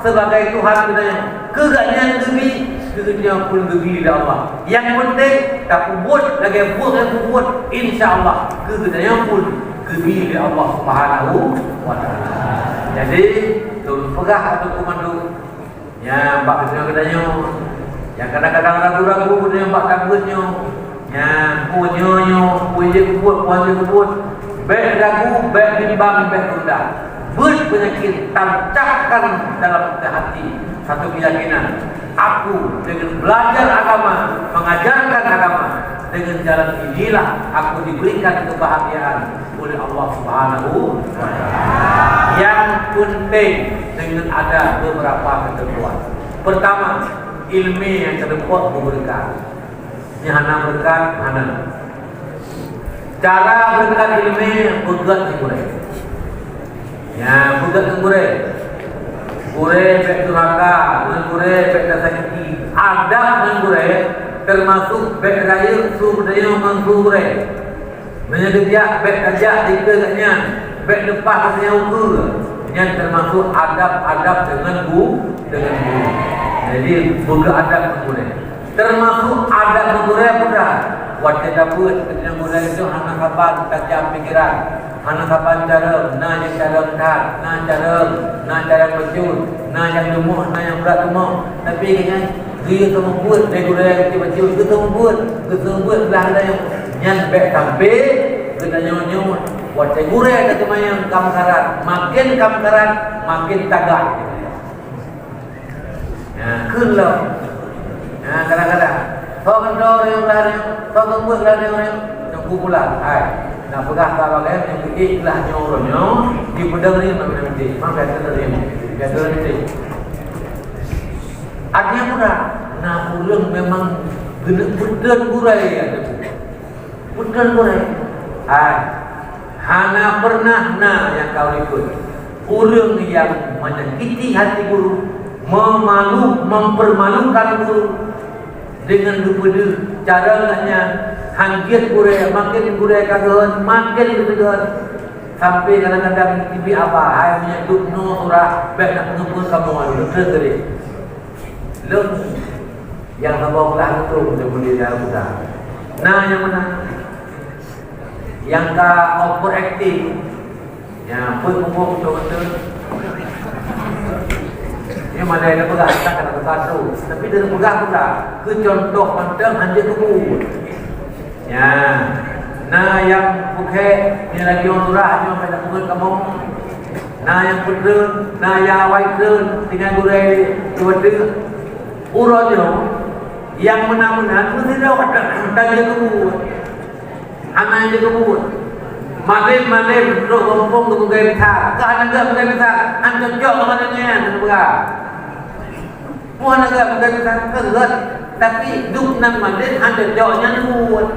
sebagai Tuhan gadayang. Keganyan gebi kerja pun gebi Allah. Yang penting tak buat lagi buat insya-Allah kegadayang pun kebi Allah Subhanahu wa taala. Jadi tu pegah atau komando yang bak kedanya yang kadang-kadang ragu-ragu dia bak takutnya yang punya buat baik ragu baik bimbang baik tunda penyakit tancapkan dalam hati satu keyakinan aku dengan belajar agama mengajarkan agama dengan jalan inilah aku diberikan kebahagiaan oleh Allah Subhanahu wa taala. Yang penting dengan ada beberapa ketentuan. Pertama, ilmu yang terdapat berkat. Ini hana berkat hana. Cara berkat ilmu berkat dimulai. Ya, berkat dimulai. Gure baik durhaka, gure baik sakiti, adab dan gure termasuk baik raya sumdaya mangure. Menyediak baik ajak dikatnya, baik lepas katanya ukur. Yang termasuk adab-adab dengan guru. Jadi buka adab gure. Termasuk adab gure pula. Wajib dapat dengan gure itu hana kapan tajam pikiran. Hana kapan cara, yang cara dah, cara mencul, yang lumah, yang berat lumah. Tapi dia tu membuat dia tiba-tiba dia tu membuat lah ada yang nyan bek sampai kena nyonya buat tegure ada yang kamkaran makin tagak ya kunlah ya kadang-kadang kau kendor yang lari kau membuat lari yang kumpulan hai nak pegang kalau yang pergi lah nyoronyo di pedang ni mana nanti artinya mudah nah ulang memang benar burai ada benar burai hana pernah yang kau ikut ulang yang menyakiti hati guru mempermalukan guru dengan kepada caranya hanggiat burai makin burai kagak makin kagak sampai kadang-kadang tibi apa hai menyebut no surah baik nak mengumpul kamu malu terus lem yang bawa belah itu boleh dalam muda. Nah yang mana? Yang ka overacting, yang pun betul. Ini mana ada pegang tak kena satu, tapi dia pegang pula. Ke contoh pandang hanya kubur. Ya, nah yang bukan ni lagi orang surah hanya pada kubur kamu. Nah yang betul, nah yang awal betul dengan gurai dua urutnya yang menang-menang mesti dah ada kubur anak je kubur malam duduk rompong tu bukan tak kan agak bukan tak anda jok mana ni anda berah puan agak bukan tak kerat tapi duk nang malam anda joknya nuat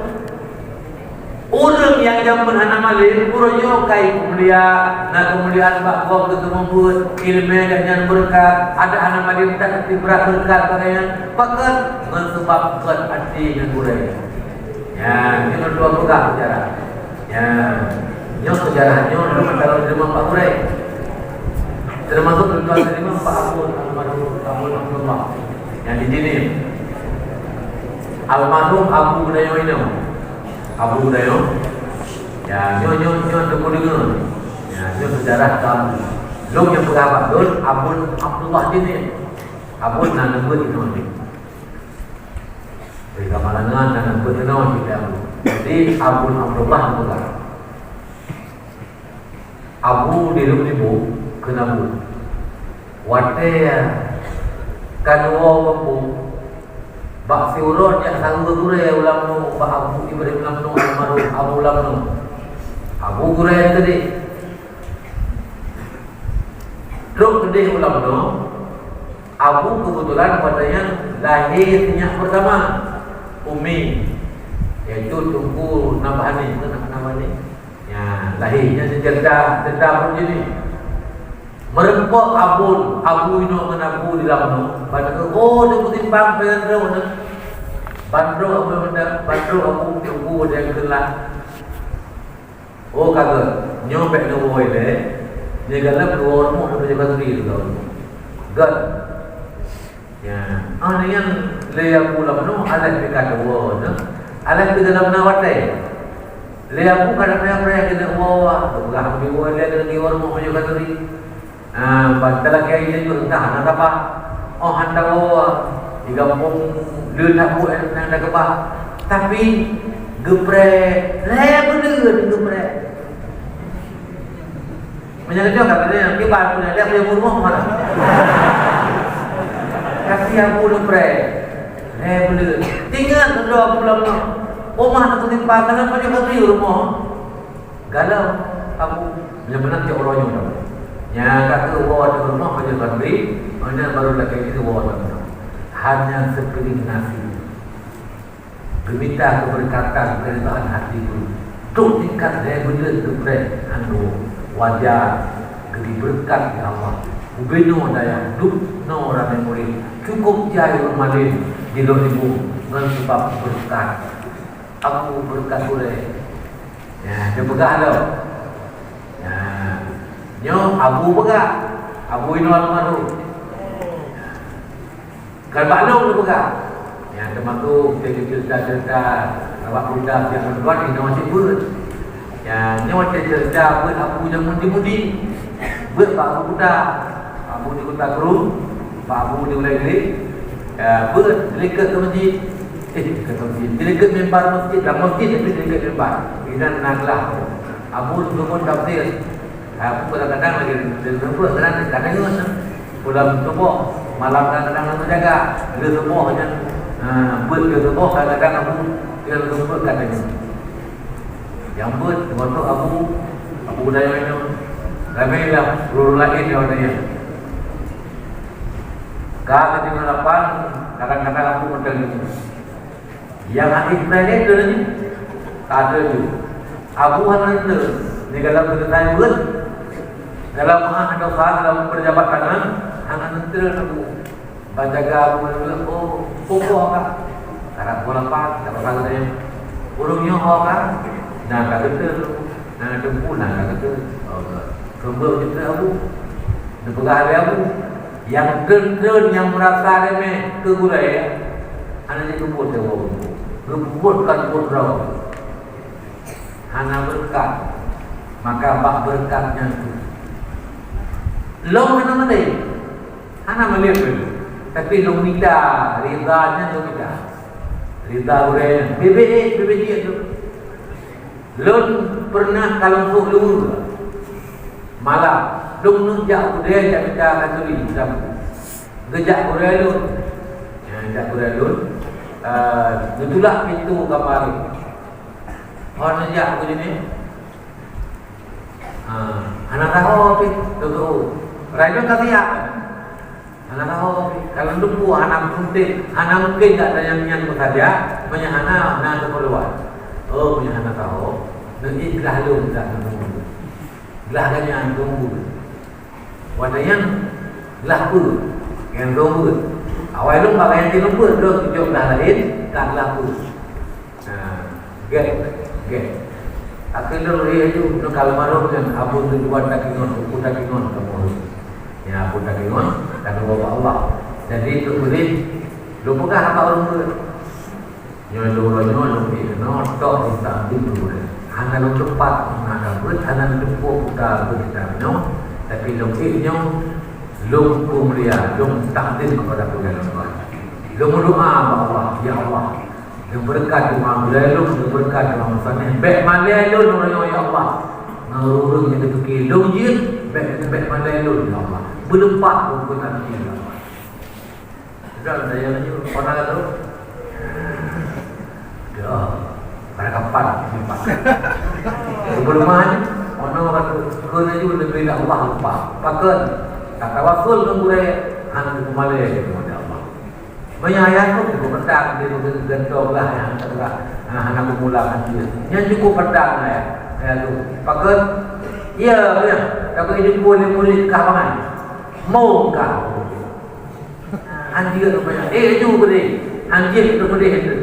orang yang zaman anak malam urutnya kai kemuliaan bakok itu membuat ilmu dan berkat ada anak malam tak berkat bagaian pakat mensebabkan hati yang burai ya ini dua pegang sejarah ya nyo sejarahnya kalau terima Pak Burai termasuk terima Pak Abul Abdullah yang di sini almarhum Abu Dayo ini Abu Dayo, ya nyo terkulinger, ya nyo sejarah tam, long yang berapa dul Abu Abdullah ini, Abu nan buat itu ni, beri kamalangan nan buat itu kita, jadi Abu Abdullah bukan, Abu di rumah ibu kena bu, wate kanwa bu. Bak si urut yang sanggup gurai ulang nu bak Abu Ibrahim ulang nu almarhum Abu ulang nu Abu gurai tadi terus kedih ulang nu Abu kebetulan padanya lahirnya pertama Umi iaitu tunggu nama ni nama ni ya lahirnya cerita pun jadi merempok Abu ini menabu di dalam nu pada dia kutimbang pedro Abu tunggu dia kelah kagak nyobek nu boy le dia galak dua orang tu jaga diri tu gad ya yang le Abu lamno alat dekat dua tu alat di dalam nawate le Abu kadang-kadang mereka kena bawa belah biwa le kena di orang jaga diri Bantala kaya ini juga entah apa. Anda di kampung dia tahu yang ada kebah. Tapi geprek, bener geprek. Menyangka dia katanya kibar punya dia punya rumah mana? Kasih Abu geprek, bener. Tinggal kedua pulang. Omah nak timpa kenapa dia kasih rumah? Galau Abu benar-benar dia orangnya. Yang kata bawa di rumah pada bandri, mana baru lagi itu bawa di rumah. Hanya sepiring nasi. Meminta keberkatan keretaan hati itu. Tuk tingkat saya benar kepada anu wajah gedi berkat ya Allah. Ubeno daya duk no orang memori cukup jaya malin di luar ibu dengan sebab berkat. Aku berkat boleh. Ya, dia berkat ya. Nyo Abu pegang Abu ini almarhum kan baklong dia pegang yang termasuk cerita awak budak yang berbuat ini masih buat yang nyo cerita buat Abu yang mundi-mundi buat Pak Abu budak Abu di Kota Kerum Pak Abu di Ulai Dekat ke masjid, dekat ke masjid, dekat mimbar masjid, dalam masjid tapi dekat mimbar. Ini naglah. Abu Tumun tafsir. Aku kadang-kadang lagi berbuat kadang-kadang pulang subuh, malam kadang-kadang aku jaga. Dia subuh hanya buat dia subuh kadang-kadang aku dia subuh katanya. Yang buat waktu Abu Daya itu ramai lah peluru lagi dia katanya. Kalau di depan kadang-kadang aku model itu. Yang hadis tadi tu ni tak ada tu. Abu Hanan tu ni kalau kita tanya pun dalam ada usaha dalam pejabat tangan Hanan tu aku baca aku pokok kan. Karena bola pak kalau kata dia burungnya kan. Nah kata tu dempu nah kata tu. Kembali kita Abu. Dipegah Abu. Yang keren yang merasa remeh ke budaya hanya dikubur jawab kebutkan putra hana berkat maka bak berkatnya itu long hana malay hana malay tapi long minta ridanya long minta rida budaya bebe dia tu long pernah kalau untuk lur malam dong nujak budaya jak minta kasuri gejak budaya lu gejak budaya lu itulah pintu kamar orang nujak aku ni anak tahu tu raja kasihan anak tahu kalau lumpu anak mungkin tak ada yang saja punya anak keperluan punya anak tahu nanti kelah lu tak tunggu kelah kan tunggu warna yang laku yang tunggu awal lu pakai yang tunggu tu tunjuk dah lain tak laku get akhirnya dia itu kalau malu kan Abu tu buat takingon kamu ya Abu takingon kata bawa Allah jadi itu boleh lu pegang apa orang tu nyolong tok kita tidur hanya lu cepat hanya tepuk kita tapi lukiknya lung mulia, lung takdir kepada Tuhan Allah. Lung doa Allah, ya Allah. Lung berkat doa lung berkat doa sana. Baik malai lung ya Allah. Ngurung yang itu lung jin, baik malai lung ya Allah. Berlempat pun nanti ya Allah. Sudah saya lagi orang kata dah pada kapan sempat. Sebelum mana orang kata kena juga lebih nak Allah lupa. Pakai kata wasul mengurai anak kembali kepada Allah. Menyayang tu cukup pedang dia gentong lah yang terlah anak pemula dia. Yang cukup pedang ya tu. Pakai iya ya. Tapi hidup boleh kawangan. Mau kau. Anjir tu banyak. Itu boleh. Anjir tu boleh itu.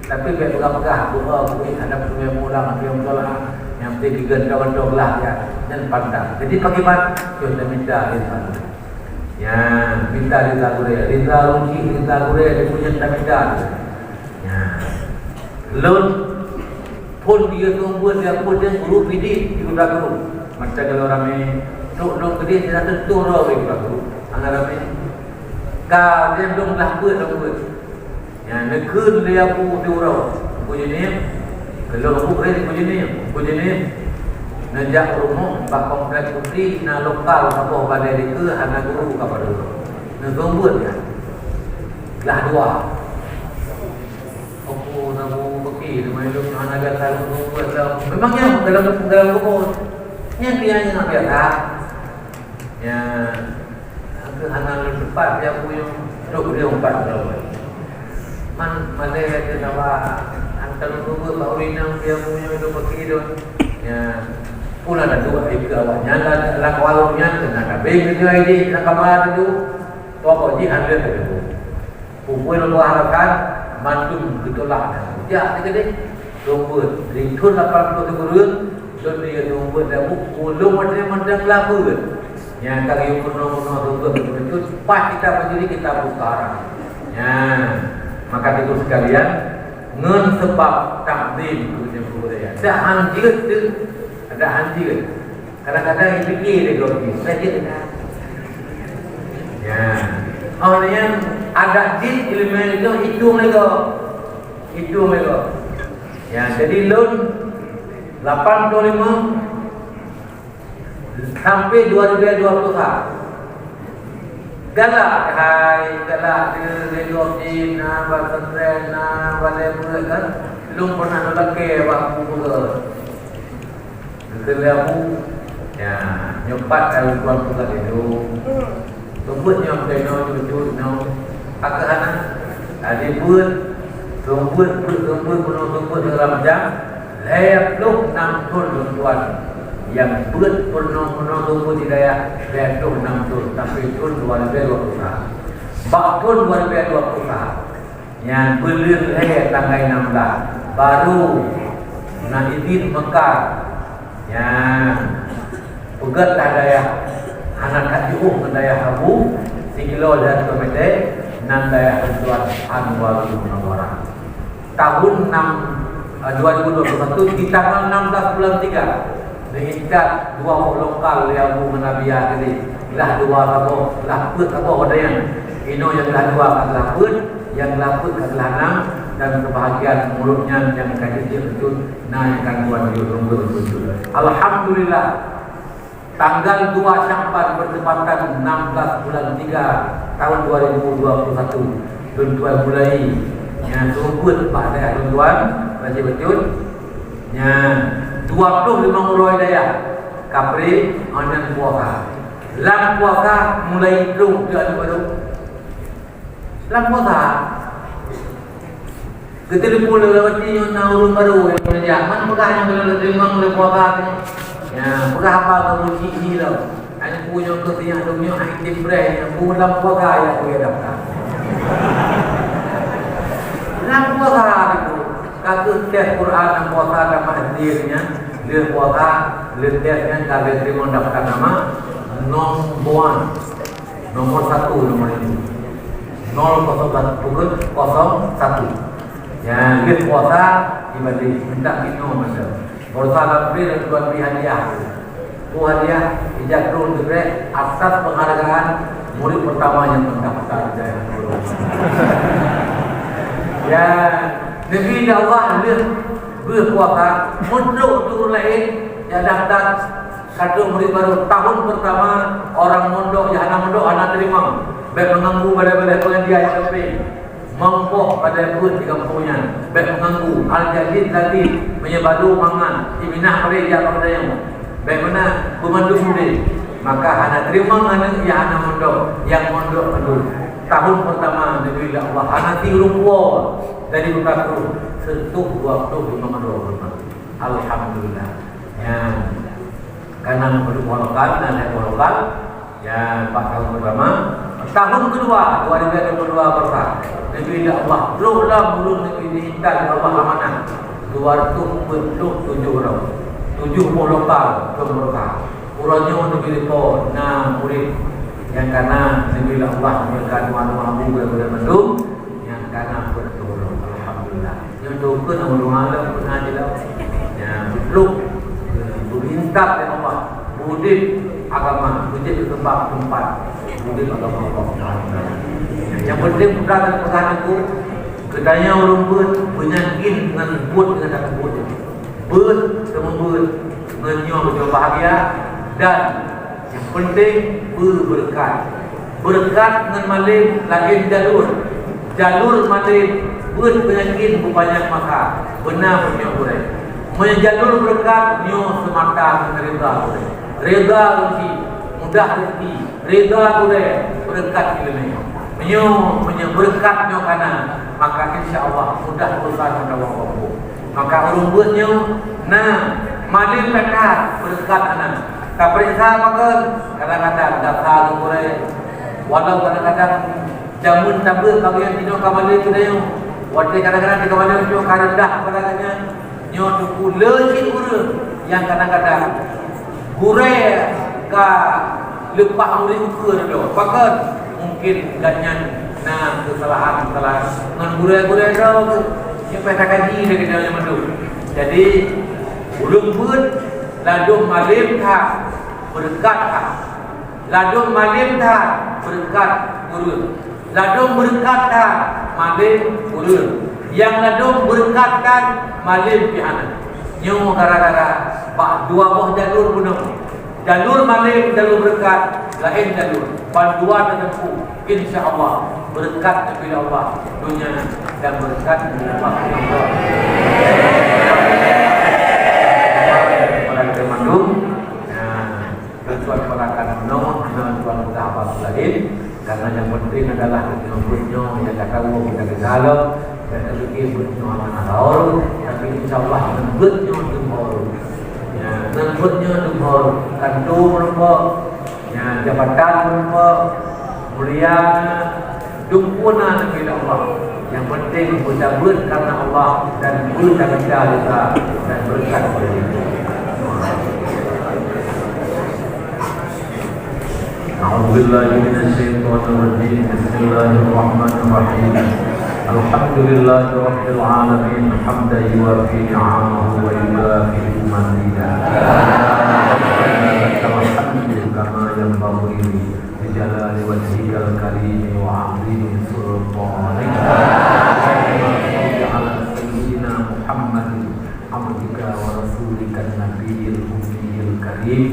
Tapi biar pegang-pegang doa boleh ada punya mula yang salah. Yang penting digentong-gentong lah ya dan pandang. Jadi bagaimana? Kita minta rizal. Ya, minta rizal gure, rizal ruji, rizal gure dia punya minta. Ya. Lun pun dia tunggu dia pun dia guru pidi di udah guru. Macam kalau ramai duk gede dia tentu rawi guru. Anggar ramai. Ka dia dong lah buat. Ya, nekun dia pu diurau. Punya ni kalau aku punya ni najak rumah bak komplek putri na lokal apa badai dia ke hana guru kepada dulu. Na gombut kan. Lah dua. Aku namu beki rumah itu hana gata gombut lah. Memangnya dalam buku nya dia nak biasa. Ya ke hana tempat dia punya duk dia umpat kalau. Mana dia tawa kalau guru Pak Urinang dia punya itu pergi tu ya pun ada dua itu awalnya lah awalnya kena kabel dia ini nak kamar itu pokok ji handle tu pupui lu harapkan mantum gitulah ya gede rumput ringkun 80 gurun dan dia rumput dah ulung macam lagu ya kali kuno rumput itu pas kita berdiri kita buka ya maka itu sekalian ngen sebab takdim punya budaya. Ada anjir. Kadang-kadang fikir dia kalau saya kira. Ya. Orang yang ada din ilmu itu hitung mereka. Ya, jadi loan 85 sampai 2021. Galak di bahasa tren, balai kan, belum pernah lelaki waktu juga. Kelabu, ya, nyopat kalau tuan pulang itu, tumbut nyom keno cucut nyom, akahan, ada tumbut penuh dalam jam, layak lu 6 ton tuan. Yang buat penuh tubuh di daya letup 6 ton tapi ton 2020 bak ton 2020 yang belir tanggal 16 baru nak izin Mekah yang pegat daya anak kajiu ke daya habu sikilo dan komite nan daya tuan Anwar Munawwarah tahun 2021 di tanggal 16 bulan 3 diikat 2 lokal yang mengabiah tadi lah 2 apa lah put apa ada yang ino yang lah 2 adalah put yang laput adalah 6 dan kebahagiaan mulutnya yang kecil betul naikkan buat betul. Alhamdulillah tanggal 2 Syakban bertepatan 16 bulan 3 tahun 2021 tuan mulai yang sebut pada tuan baca betul nya 25 mulai daya kapri anan puasa lam puasa mulai itu dan baru lam puasa ketika pula lewati urung baru yang menjaman pegah yang boleh terima mulai puasa ya pegah apa kamu cici tau aku punya kesian dunia aktif brand aku lam puasa ya aku daftar lam puasa itu kasus tes Quran dan puasa dan hadirnya dia puasa tesnya kalau terima daftar nama nomor 1 nomor ini 001 ya dia puasa dibanding minta minum macam puasa lebih dan tuan beri hadiah hadiah dijatuh diberi atas penghargaan murid pertama yang mendaftar ya Nabi Allah berpuasa mondok turun lain yang daftar satu murid baru tahun pertama orang mondok yang anak terima baik mengganggu pada pengajian yang lebih mengkok pada perut di kampungnya baik mengganggu al-jadid tadi menyebadu mangan iminah mereka pada yang baik mana pemandu murid maka anak terima anak yang anak mondok tahun pertama Nabi Allah anak tirumpo dari berkatu sentuh 25 Alhamdulillah ya karena berwalokal dan berwalokal ya 4 tahun pertama tahun kedua 2022 berkah Nabi Allah belum Nabi diintai Allah amanah 277 orang 70 lokal berkah urangnya Nabi Lipo na murid yang karena Nabi Allah memberikan wanu-wanu kepada mendung yang karena berturun alhamdulillah yang dokun Allah pernah jelas yang belum berintap dengan Allah budit agama budit tempat budit agama Allah yang penting bukan pesan itu kedanya orang menyakin dengan dengan kata dengan bahagia dan yang penting berkat dengan malim lagi jalur malim penyakit banyak maka benar punya jalur berkat nyo semata reda reda rezeki mudah rezeki reda berkat ilmu nyo berkat nyo kana maka insyaallah mudah urusan pada waktu maka urungnya malim berkat berkat anak tak periksa maka kadang-kadang daftar kurai walau kadang-kadang jamun tabur kalian tino kamali tu dayo waktu kadang-kadang di kamali tu karendah kadang-kadangnya nyo tu leucit urang yang kadang-kadang kurai ka lepas murid ukur do bahkan mungkin ganyan kesalahan ngan kurai-kurai do sampai tak kaji dekat dalam mendu jadi ulung pun ladung malim tak berkat tak ladung malim tak berkat guru ladung berkata malim urun, yang ladung berkata malim pihana. Nyo gara-gara pak dua buah jalur gunung, jalur malim, jalur berkat, lain jalur panduan dan tempuh. Insya Allah berkat kepada Allah dunia dan berkat kepada Allah. Pada Bandung, tuan perakan nomor, tuan sahabat lain. Karena yang penting adalah menurutnya yang akan kita kesalah dan terfikir menurutnya amanah raul, tapi insyaAllah menurutnya dumur, menurutnya dumur, kantor mereka, jabatan mereka, mulia, dumpunan kepada Allah. Yang penting berjabut karena Allah dan berjabut kita dan berkat kepada kita. أعوذ بالله من الشيطان الرجيم بسم الله الرحمن الرحيم الحمد لله رب العالمين حمدا يوافي نعمه ويكافئ مزيدا لك الحمد كما ينبغي لجلال وجهك الكريم وعظيم سلطانك على سيدنا محمد عبدك ورسولك النبي الأمي الكريم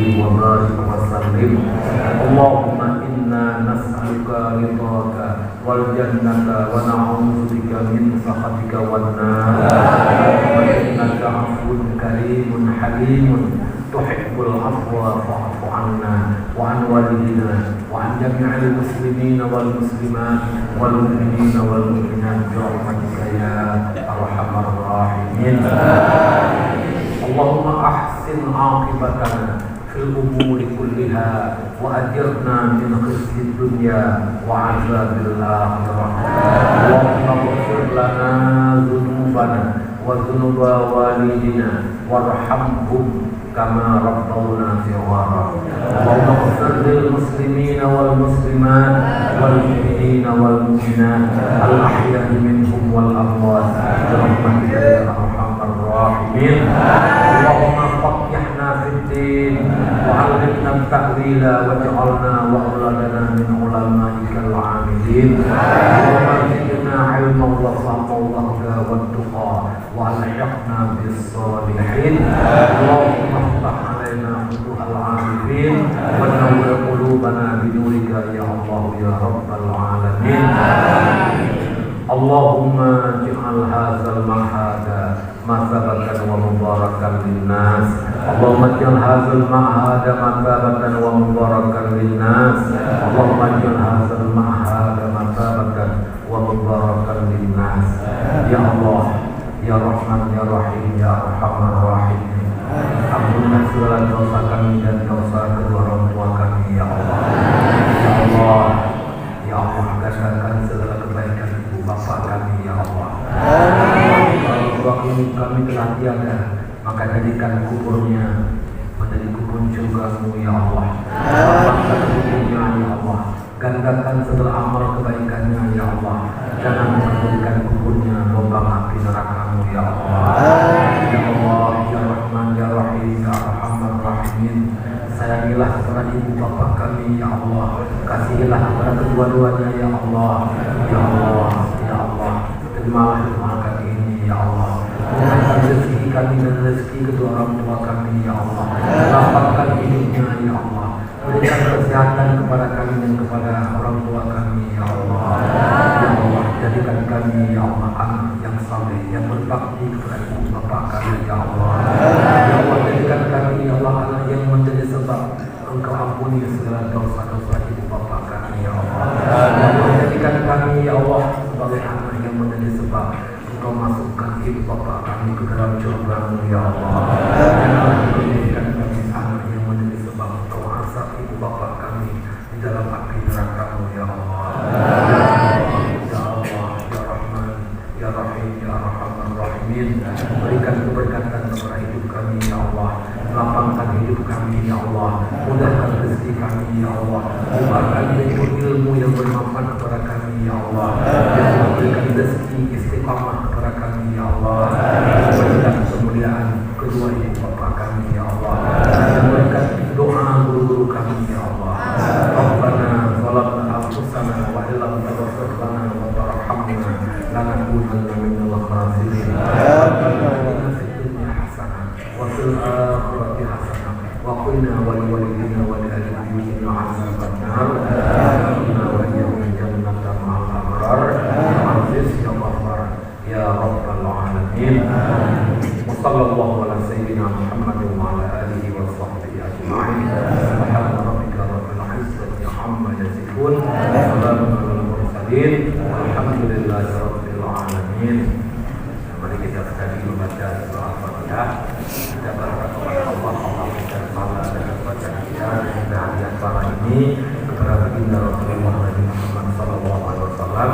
وبارك وسلم اللهم إنا نسألك رضاك والجنة ونعوذ بك من سخطك والنار وإنك عفو كريم حليم تحب العفو فاعف عنا وعن والدنا وعن جميع المسلمين والمسلمات والمؤمنين والمؤمنات برحمتك يا أرحم الراحمين اللهم أحسن عاقبتنا في الأمور كلها وأجرنا من خزي الدنيا وعذاب الآخرة اللهم اغفر لنا ذنوبنا وذنوب والدينا وارحمهم كما ربونا صغارا اللهم اغفر للمسلمين والمسلمات والمؤمنين والمؤمنات الأحياء منهم والأموات برحمتك يا أرحم الراحمين اللهم فقهنا في الدين وعلمنا التأويل واجعلنا وأولادنا من علمائك العاملين اللهم زدنا علما وفهما وهدى والتقى وألحقنا بالصالحين اللهم افتح علينا فتوح العارفين ونور قلوبنا بنورك يا الله يا رب العالمين اللهم اجعل هذا المعهد مثابة ومباركا للناس اللهم اجعل هذا المعهد مثابة ومباركا للناس اللهم اجعل هذا المعهد مثابة ومباركا للناس يا الله ya Rahman ya Rahim ya Arhamar Rahimin ampunlah segala dosa kami dan dosa kedua orang tua kami ya Allah ya Allah ya Allah gandakan segala kebaikan ibu bapa kami ya Allah kalau kami telah tiada maka jadikan kuburnya menjadi kubur surgamu ya Allah lapangkan kuburnya ya Allah gandakan segala amal kebaikannya ya Allah jangan menjadikan kuburnya lubang api nerakamu ya Allah ya Allah ya Rahman ya Rahim ya Arhamar Rahimin sayangilah kepada ibu bapa kami ya Allah kasihilah kepada kedua-duanya ya Allah ya Allah ya Allah terimalah doa kami ini ya Allah murahkan rezeki kami dan rezeki kedua orang tua kami ya Allah lapangkan hidupnya ya Allah berikan kesehatan kepada kami dan kepada orang tua kami ya Allah ya Allah jadikan kami ya Allah anak yang saleh yang berbakti kepada ibu bapa kami ya Allah ya Allah jadikan kami ya Allah anak yang menjadi sebab Engkau ampuni segala dosa-dosa ibu bapa kami ya Allah ya Allah jadikan kami ya Allah sebagai anak yang menjadi sebab Engkau masukkan ibu bapa kami ke dalam surgamu ya Allah ya Allah jadikan kami anak yang menjadi sebab Engkau azab ibu bapa kami di dalam api nerakamu ya Allah ya Rahim ya Arhamar Rahimin berikan keberkatan kepada hidup kami ya Allah lapangkan hidup kami ya Allah mudahkan rezeki kami ya Allah bukakan ilmu yang bermanfaat kepada kami ya Allah ya Allah berikan rezeki istiqamah kepada kami ya Allah berikan kemuliaan kedua ibu bapa kami ya Allah dan berikan doa guru-guru kami ya Allah Rabbana taji'alna minal khasirin. Atina fid dunya hasanah wa fil akhirati hasanah wa qina wal walidina wal walidina 'adzabannar. Atina wa iyyakum jannata ma'al abrar. Aziz ya Ghaffar ya rabbal alamin. Wa sallallahu ala sayyidina Muhammadin wa ala alihi wa sahbihi ajma'in. Subhana rabbika rabbil izzati amma yasifun. Salamun alal mursalin. Alhamdulillahi rabbil alamin. Mari kita sekali membaca doa Fatihah. Kita berdoa kepada Allah dan salat dan bacaan kita dan hadiah para ini kepada baginda Rasulullah Muhammad sallallahu alaihi wasallam.